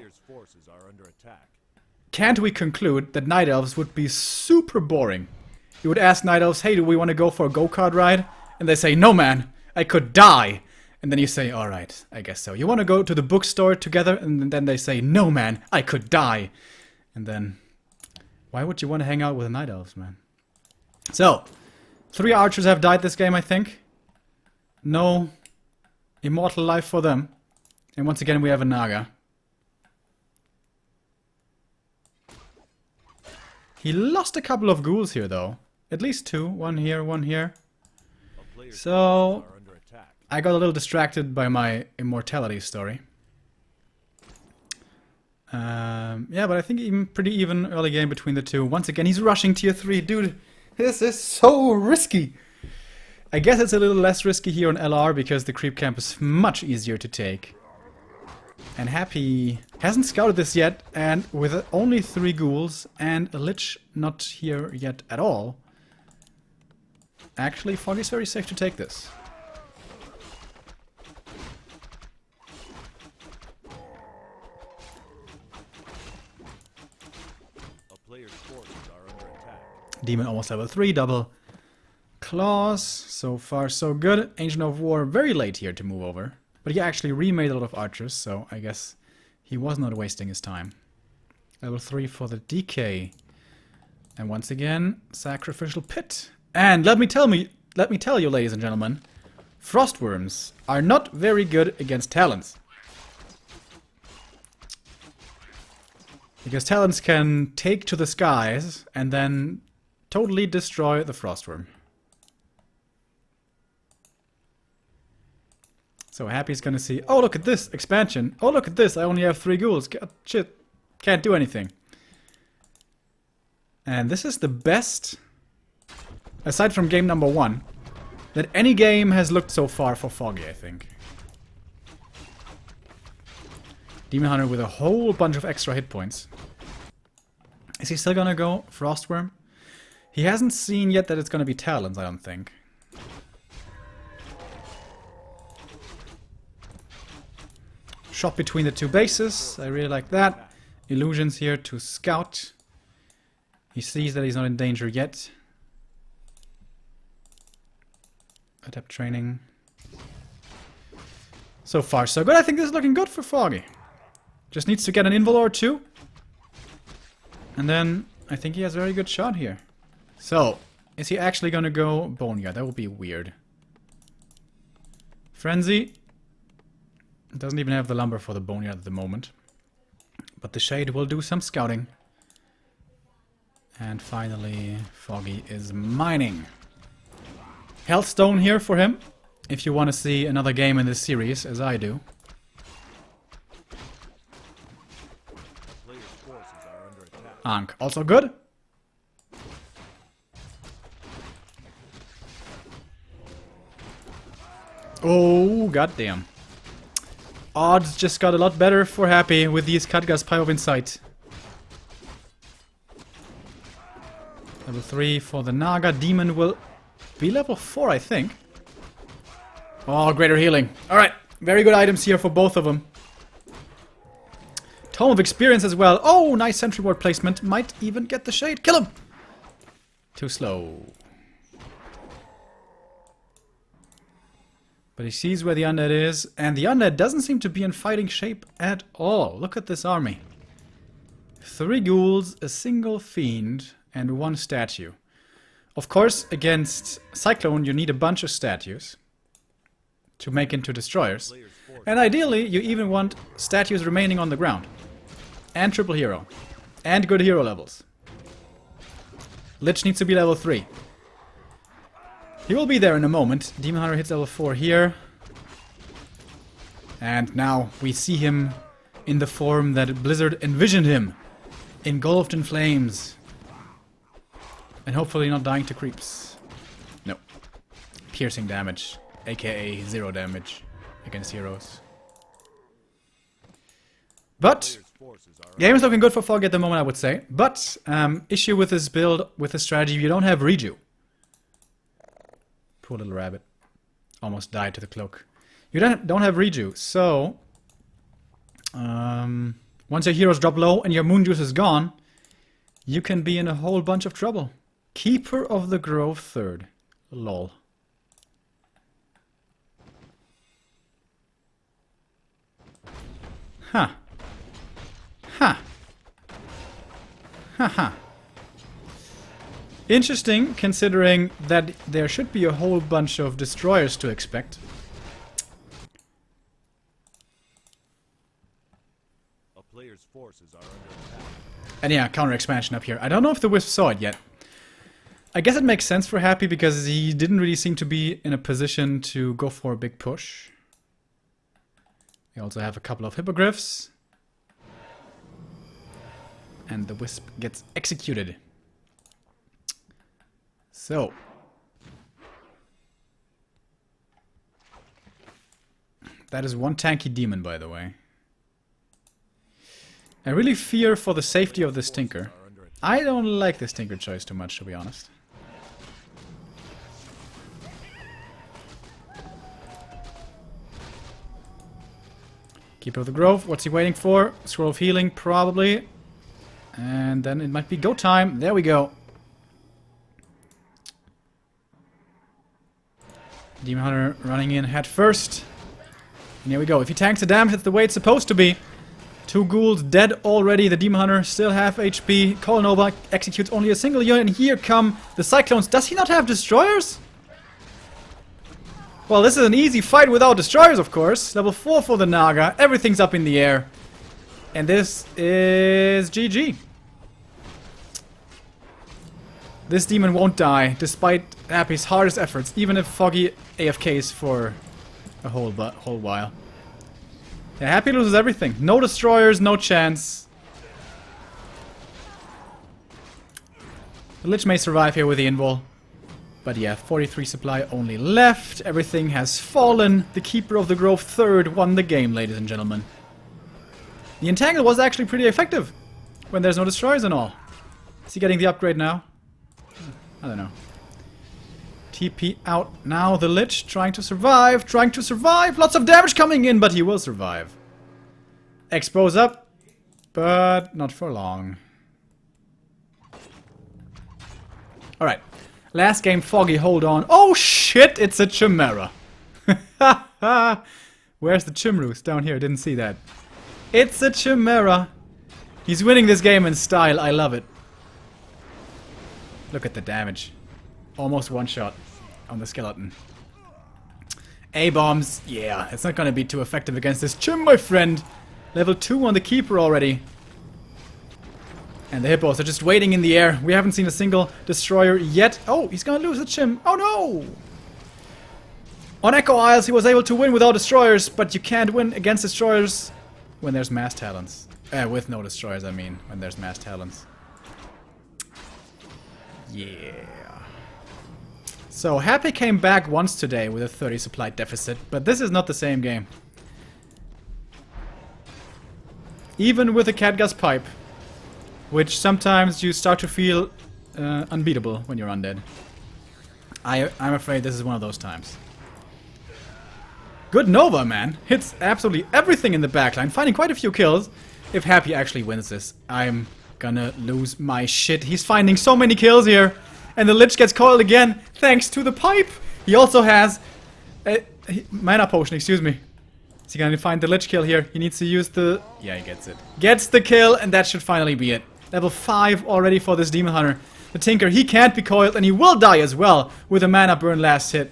can't we conclude that Night Elves would be super boring? You would ask Night Elves, hey, do we want to go for a go-kart ride? And they say, no man, I could die. And then you say, alright, I guess so. You want to go to the bookstore together? And then they say, no man, I could die. And then, why would you want to hang out with the Night Elves, man? So, 3 archers have died this game, I think. No immortal life for them. And once again, we have a Naga. He lost a couple of ghouls here, though. At least 2. One here, one here. So, I got a little distracted by my immortality story. Yeah, but I think even pretty even early game between the two. Once again, he's rushing tier 3. Dude, this is so risky. I guess it's a little less risky here on LR because the creep camp is much easier to take. And Happy hasn't scouted this yet, and with only 3 ghouls and a lich not here yet at all, actually Foggy's very safe to take this. A player's forces are under attack. Demon almost level 3, double claws. So far, so good. Ancient of War, very late here to move over. But he actually remade a lot of archers, so I guess he was not wasting his time. Level 3 for the DK. And once again, Sacrificial Pit. And let me tell you, ladies and gentlemen, Frostworms are not very good against Talons. Because Talons can take to the skies and then totally destroy the Frostworm. So Happy's gonna see, oh look at this, expansion. Oh look at this, I only have 3 ghouls. God, shit, can't do anything. And this is the best, aside from game number 1, that any game has looked so far for Foggy, I think. Demon Hunter with a whole bunch of extra hit points. Is he still gonna go Frostworm? He hasn't seen yet that it's gonna be Talons, I don't think. Shot between the 2 bases, I really like that. Illusions here to scout. He sees that he's not in danger yet. Adept training. So far so good, I think this is looking good for Foggy. Just needs to get an invul or 2. And then I think he has a very good shot here. So, is he actually gonna go Boneyard? That would be weird. Frenzy. Doesn't even have the lumber for the Boneyard at the moment. But the Shade will do some scouting. And finally, Foggy is mining. Hellstone here for him. If you want to see another game in this series, as I do. Ankh, also good. Oh, goddamn. Odds just got a lot better for Happy with these Khadga's Pie of Insight. Level 3 for the Naga. Demon will be level 4, I think. Oh, greater healing. Alright, very good items here for both of them. Tome of Experience as well. Oh, nice sentry ward placement. Might even get the Shade. Kill him! Too slow. But he sees where the undead is, and the undead doesn't seem to be in fighting shape at all. Look at this army. 3 ghouls, a single fiend, and 1 statue. Of course, against Cyclone you need a bunch of statues to make into destroyers. And ideally, you even want statues remaining on the ground. And triple hero. And good hero levels. Lich needs to be level 3. He will be there in a moment. Demon Hunter hits level 4 here. And now we see him in the form that Blizzard envisioned him. Engulfed in flames. And hopefully not dying to creeps. No. Piercing damage. AKA 0 damage against heroes. But game is looking good for Foggy at the moment, I would say. But issue with this build, with this strategy, you don't have Reju. Poor little rabbit. Almost died to the cloak. You don't have Reju, so once your heroes drop low and your moon juice is gone, you can be in a whole bunch of trouble. Keeper of the Grove 3rd. Lol. Huh. Huh. Haha. Interesting, considering that there should be a whole bunch of destroyers to expect. A player's forces are under attack. And yeah, counter expansion up here. I don't know if the Wisp saw it yet. I guess it makes sense for Happy because he didn't really seem to be in a position to go for a big push. We also have a couple of hippogriffs. And the Wisp gets executed. So. That is 1 tanky demon, by the way. I really fear for the safety of this Tinker. I don't like this Tinker choice too much, to be honest. Keeper of the Grove, what's he waiting for? Scroll of Healing, probably. And then it might be go time. There we go. Demon Hunter running in head first. And here we go. If he tanks the damage, it's the way it's supposed to be. 2 ghouls dead already. The Demon Hunter still half HP. Colonova executes only a single unit. And here come the Cyclones. Does he not have destroyers? Well, this is an easy fight without destroyers, of course. Level 4 for the Naga. Everything's up in the air. And this is GG. This demon won't die, despite Happy's hardest efforts, even if Foggy AFKs for a whole while. Yeah, Happy loses everything. No destroyers, no chance. The Lich may survive here with the invul. But yeah, 43 supply only left. Everything has fallen. The Keeper of the Grove third won the game, ladies and gentlemen. The Entangle was actually pretty effective when there's no destroyers and all. Is he getting the upgrade now? I don't know. TP out now. The Lich trying to survive. Trying to survive. Lots of damage coming in, but he will survive. Expose up. But not for long. Alright. Last game, Foggy, hold on. Oh shit, it's a Chimera. Where's the Chimroos? Down here, didn't see that. It's a Chimera. He's winning this game in style, I love it. Look at the damage. Almost one shot on the skeleton. A-bombs, yeah, it's not gonna be too effective against this Chim, my friend. Level 2 on the Keeper already. And the Hippos are just waiting in the air. We haven't seen a single destroyer yet. Oh, he's gonna lose the Chim. Oh no! On Echo Isles, he was able to win without destroyers, but you can't win against destroyers when there's mass talents. With no destroyers, I mean, when there's mass talents. Yeah. So, Happy came back once today with a 30 supply deficit, but this is not the same game. Even with a Catgus pipe, which sometimes you start to feel unbeatable when you're undead. I'm afraid this is one of those times. Good Nova, man. Hits absolutely everything in the backline, finding quite a few kills. If Happy actually wins this, I'm gonna lose my shit. He's finding so many kills here. And the Lich gets coiled again, thanks to the pipe. He also has a mana potion, excuse me. Is he gonna find the Lich kill here? He needs to use the... Yeah, he gets it. Gets the kill, and that should finally be it. Level 5 already for this Demon Hunter. The Tinker, he can't be coiled, and he will die as well with a mana burn last hit.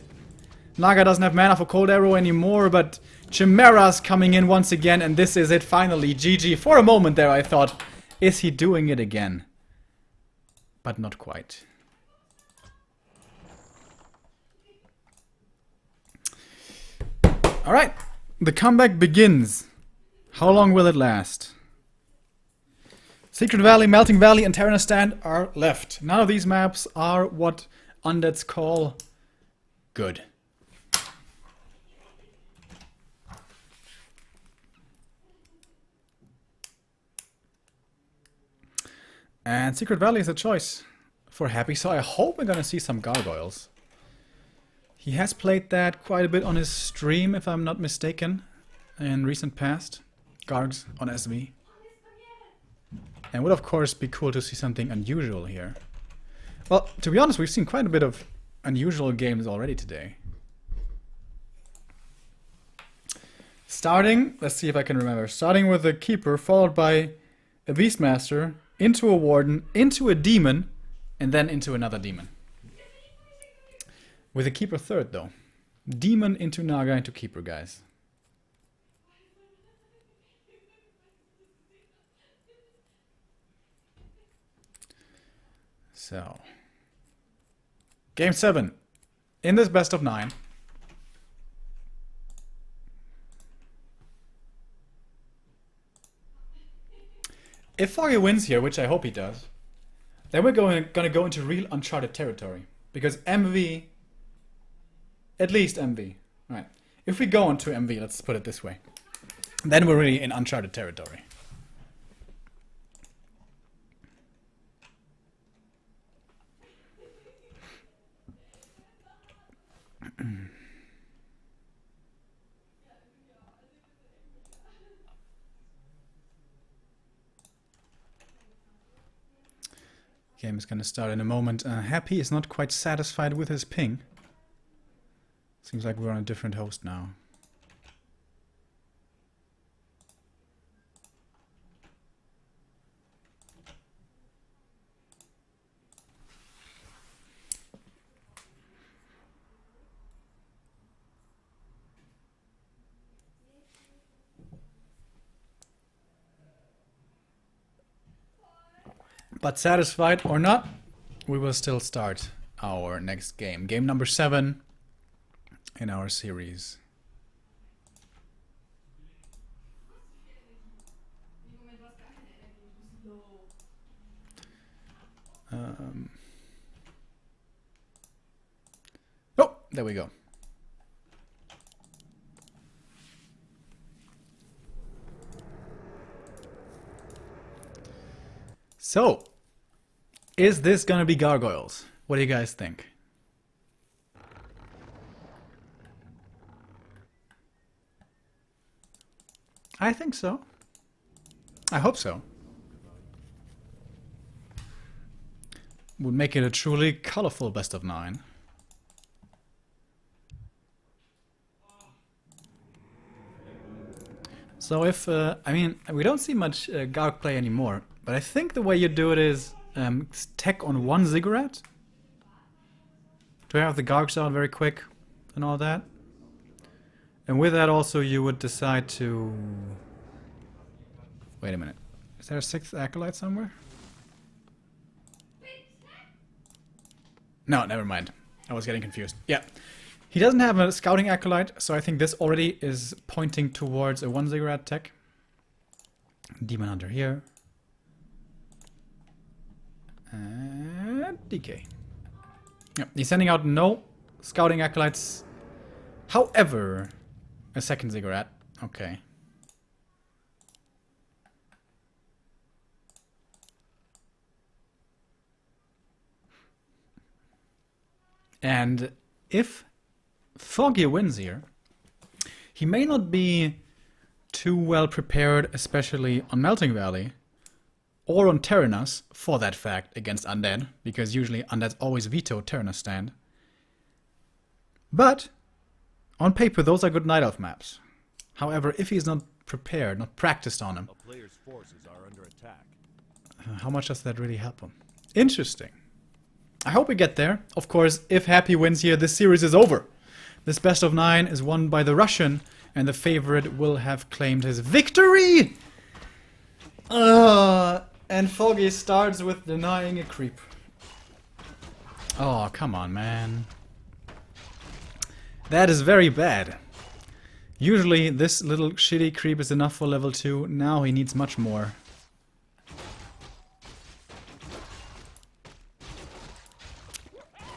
Naga doesn't have mana for Cold Arrow anymore, but Chimera's coming in once again, and this is it finally. GG. For a moment there I thought, is he doing it again? But not quite. Alright, the comeback begins. How long will it last? Secret Valley, Melting Valley, and Terranos Stand are left. None of these maps are what undeads call good. And Secret Valley is a choice for Happy, so I hope we're gonna see some gargoyles. He has played that quite a bit on his stream, if I'm not mistaken, in recent past. Gargs on SV. And would of course be cool to see something unusual here. Well, to be honest, we've seen quite a bit of unusual games already today. Starting, let's see if I can remember, starting with a Keeper, followed by a Beastmaster, into a Warden, into a Demon, and then into another Demon. With a Keeper third, though. Demon into Naga into Keeper, guys. So. Game 7. In this best of 9. If Foggy wins here, which I hope he does, then we're gonna go into real uncharted territory. Because MV... At least MV. Right. If we go into MV, let's put it this way. Then we're really in uncharted territory. Game is gonna start in a moment. Happy is not quite satisfied with his ping. Seems like we're on a different host now. But satisfied or not, we will still start our next game. Game number 7 in our series. Oh, there we go. So, is this gonna be gargoyles? What do you guys think? I think so. I hope so. Would make it a truly colorful best of 9. So if, I mean, we don't see much Garg play anymore, but I think the way you do it is tech on one ziggurat to have the Gargs out very quick and all that. And with that also you would decide to... Wait a minute. Is there a 6th Acolyte somewhere? No, never mind. I was getting confused. Yeah. He doesn't have a Scouting Acolyte, so I think this already is pointing towards a 1 ziggurat tech. Demon Hunter here. And DK. Yep, he's sending out no Scouting Acolytes. However, a 2nd ziggurat. Okay. And if Foggy wins here, he may not be too well prepared, especially on Melting Valley, or on Terranos, for that fact, against Undead, because usually Undead's always veto Terranos stand. But, on paper, those are good Night Elf maps. However, if he's not prepared, not practiced on them, A player's forces are under attack. how much does that really help him? Interesting. I hope we get there. Of course, if Happy wins here, this series is over. This best of 9 is won by the Russian, and the favorite will have claimed his victory! And Foggy starts with denying a creep. Oh, come on, man. That is very bad. Usually this little shitty creep is enough for level 2. Now he needs much more.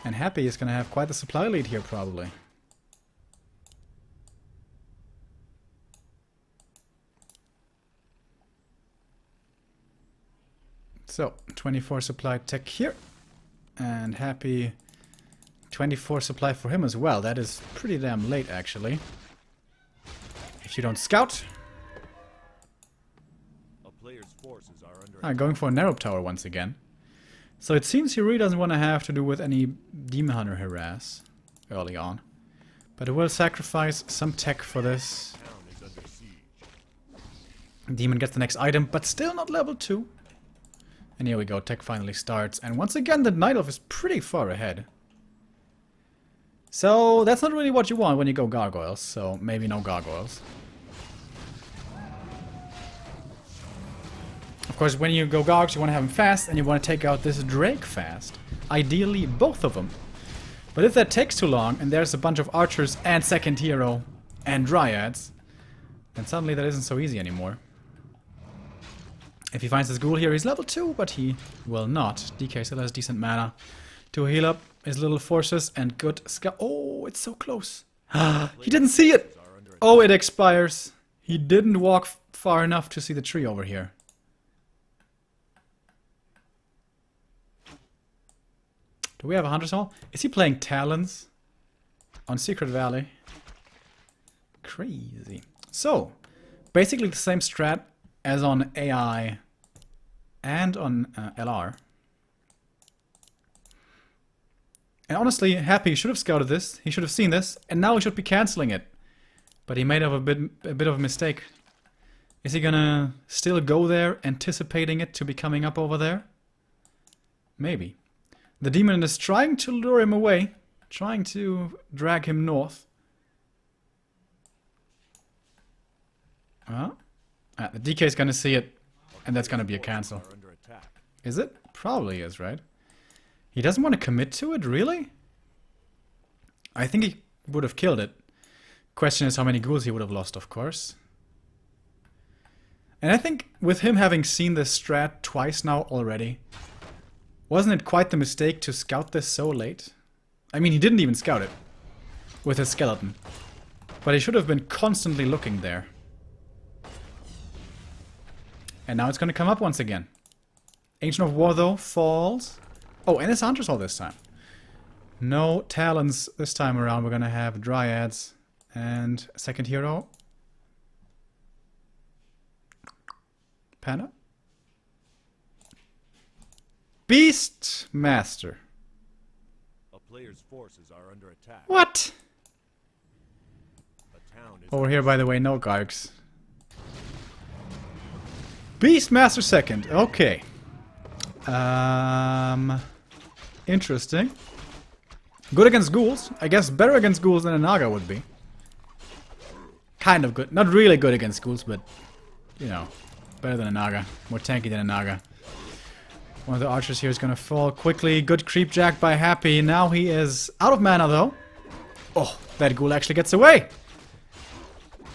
And Happy is gonna have quite the supply lead here, probably. So, 24 supply tech here. And Happy 24 supply for him as well. That is pretty damn late, actually. If you don't scout. A player's forces are under Going for a narrow tower once again. So it seems he really doesn't want to have to do with any Demon Hunter harass early on. But it will sacrifice some tech for this. town is under siege. Demon gets the next item, but still not level 2. And here we go, tech finally starts. And once again, the Night Elf is pretty far ahead. So that's not really what you want when you go gargoyles, so maybe no gargoyles. Of course, when you go Gargs, you want to have them fast, and you want to take out this Drake fast. Ideally, both of them. But if that takes too long, and there's a bunch of archers and second hero and dryads, then suddenly that isn't so easy anymore. If he finds his ghoul here, he's level 2, but he will not. DK still has decent mana to heal up his little forces and good scout. Oh, it's so close. He didn't see it. Oh, it expires. He didn't walk far enough to see the tree over here. Do we have a Hunter's Hall? Is he playing Talons on Secret Valley? Crazy. So, basically the same strat as on AI and on LR. And honestly, Happy should have scouted this. He should have seen this, and now he should be canceling it. But he made a bit of a mistake. Is he gonna still go there, anticipating it to be coming up over there? Maybe. The demon is trying to lure him away, trying to drag him north. The DK is gonna see it, and that's gonna be a cancel. Is it? Probably is, right? He doesn't want to commit to it, really? I think he would have killed it. Question is how many ghouls he would have lost, of course. And I think with him having seen this strat twice now already, wasn't it quite the mistake to scout this so late? I mean, he didn't even scout it with his skeleton. But he should have been constantly looking there. And now it's going to come up once again. Ancient of War, though, falls. Oh, and it's Hunter's Hall this time. No Talons this time around. We're going to have Dryads and a second hero. Panda. Beast Master. A player's forces are under attack. What? A town is Over here, by the way, no Gargs. Beastmaster second. Okay. Interesting. Good against ghouls. I guess better against ghouls than a Naga would be. Kind of good. Not really good against ghouls, but, you know, better than a Naga. More tanky than a Naga. One of the archers here is going to fall quickly. Good creep jack by Happy. Now he is out of mana, though. Oh, that ghoul actually gets away.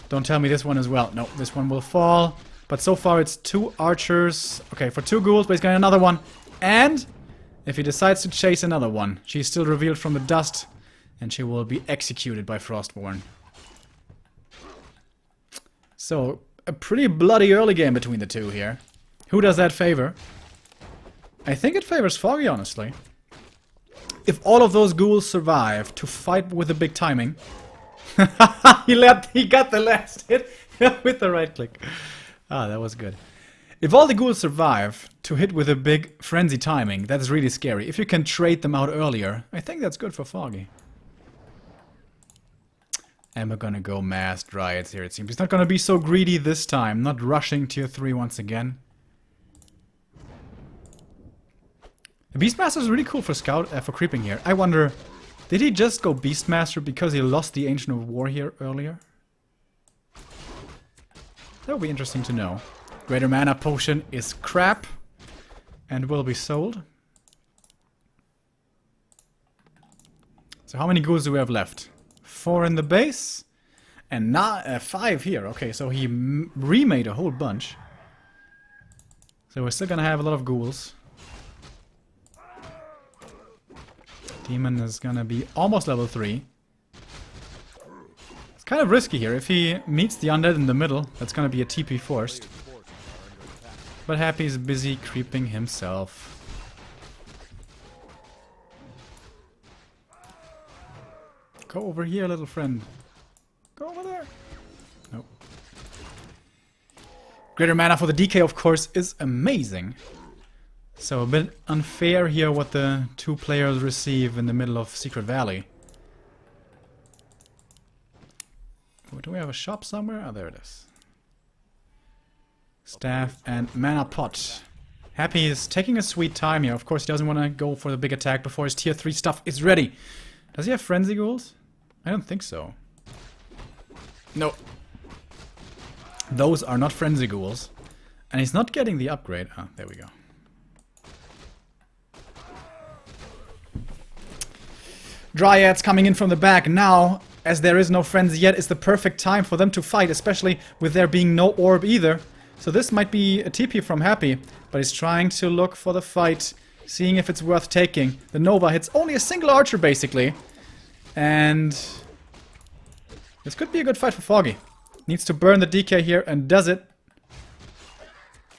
Don't tell me this one as well. No, this one will fall. But so far it's 2 archers. Okay, for 2 ghouls, but he's got another one. And if he decides to chase another one, she's still revealed from the dust. And she will be executed by Frostborn. So, a pretty bloody early game between the two here. Who does that favor? I think it favors Foggy, honestly. If all of those ghouls survive to fight with the big timing... he got the last hit with the right click. Ah, that was good. If all the ghouls survive to hit with a big frenzy timing, that's really scary. If you can trade them out earlier, I think that's good for Foggy. And we're gonna go mass Dryads here, it seems. He's not gonna be so greedy this time, not rushing tier 3 once again. The Beastmaster is really cool for for creeping here. I wonder, did he just go Beastmaster because he lost the Ancient of War here earlier? That would be interesting to know. Greater Mana Potion is crap and will be sold. So how many ghouls do we have left? 4 in the base and not 5 here. Okay, so he remade a whole bunch. So we're still gonna have a lot of ghouls. Demon is gonna be almost level 3. It's kind of risky here. If he meets the undead in the middle, that's gonna be a TP forced. But Happy's busy creeping himself. Go over here, little friend. Go over there. Nope. Greater mana for the DK, of course, is amazing. So a bit unfair here what the 2 players receive in the middle of Secret Valley. Oh, do we have a shop somewhere? Oh, there it is. Staff and mana pot. Happy is taking a sweet time here. Of course, he doesn't want to go for the big attack before his tier 3 stuff is ready. Does he have frenzy ghouls? I don't think so. No. Those are not frenzy ghouls. And he's not getting the upgrade. Ah, there we go. Dryads coming in from the back now, as there is no frenzy yet, is the perfect time for them to fight, especially with there being no orb either. So this might be a TP from Happy, but he's trying to look for the fight, seeing if it's worth taking. The Nova hits only a single archer, basically. And this could be a good fight for Foggy. Needs to burn the DK here and does it.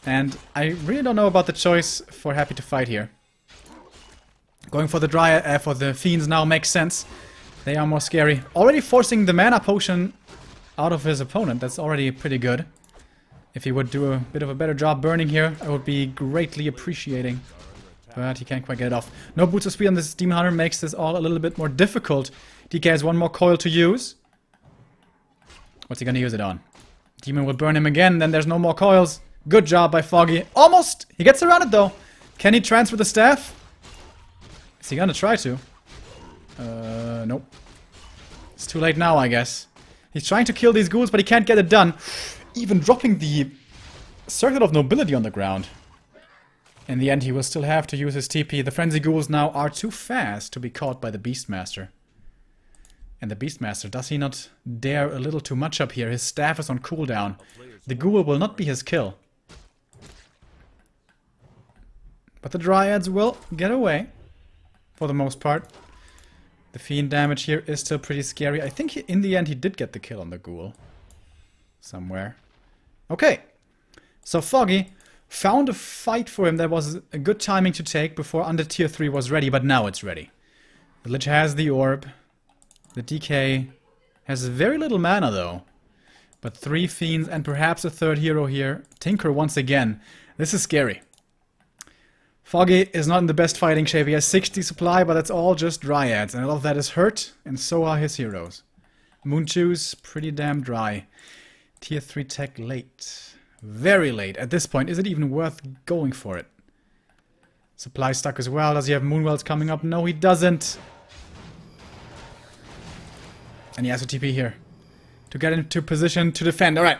And I really don't know about the choice for Happy to fight here. Going for the Dryad, for the Fiends now makes sense. They are more scary. Already forcing the mana potion out of his opponent. That's already pretty good. If he would do a bit of a better job burning here, I would be greatly appreciating. But he can't quite get it off. No boots of speed on this Demon Hunter makes this all a little bit more difficult. DK has one more coil to use. What's he gonna use it on? Demon will burn him again, then there's no more coils. Good job by Foggy. Almost! He gets around it though. Can he transfer the staff? Is he gonna try to? Nope. It's too late now, I guess. He's trying to kill these ghouls, but he can't get it done. Even dropping the Circle of Nobility on the ground. In the end, he will still have to use his TP. The Frenzy Ghouls now are too fast to be caught by the Beastmaster. And the Beastmaster, does he not dare a little too much up here? His staff is on cooldown. The Ghoul will not be his kill. But the Dryads will get away. For the most part. The Fiend damage here is still pretty scary. I think in the end he did get the kill on the Ghoul. Somewhere. Okay. So Foggy found a fight for him that was a good timing to take before under tier 3 was ready, but now it's ready. The Lich has the orb. The DK has very little mana though. But 3 Fiends and perhaps a third hero here. Tinker once again. This is scary. Foggy is not in the best fighting shape. He has 60 supply, but that's all just Dryads. And a lot of that is hurt, and so are his heroes. Moonchoos, pretty damn dry. Tier 3 tech late. Very late. At this point, is it even worth going for it? Supply stuck as well. Does he have Moonwells coming up? No, he doesn't. And he has a TP here. To get into position to defend. Alright.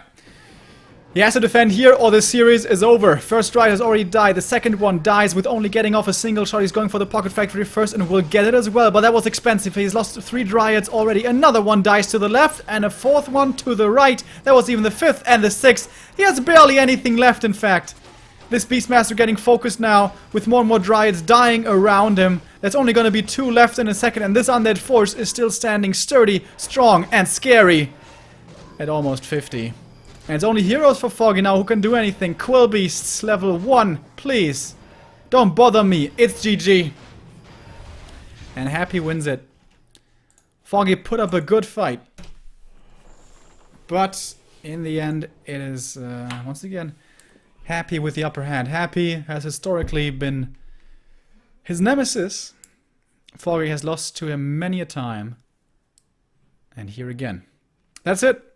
He has to defend here or the series is over. First Dryad has already died. The second one dies with only getting off a single shot. He's going for the Pocket Factory first and will get it as well. But that was expensive. He's lost 3 Dryads already. Another one dies to the left and a 4th one to the right. That was even the 5th and the 6th. He has barely anything left, in fact. This Beastmaster getting focused now with more and more Dryads dying around him. There's only going to be 2 left in a second. And this undead force is still standing sturdy, strong and scary. At almost 50. And it's only heroes for Foggy now who can do anything. Quill Beasts, level 1, please. Don't bother me, it's GG. And Happy wins it. Foggy put up a good fight. But in the end, it is, once again, Happy with the upper hand. Happy has historically been his nemesis. Foggy has lost to him many a time. And here again. That's it.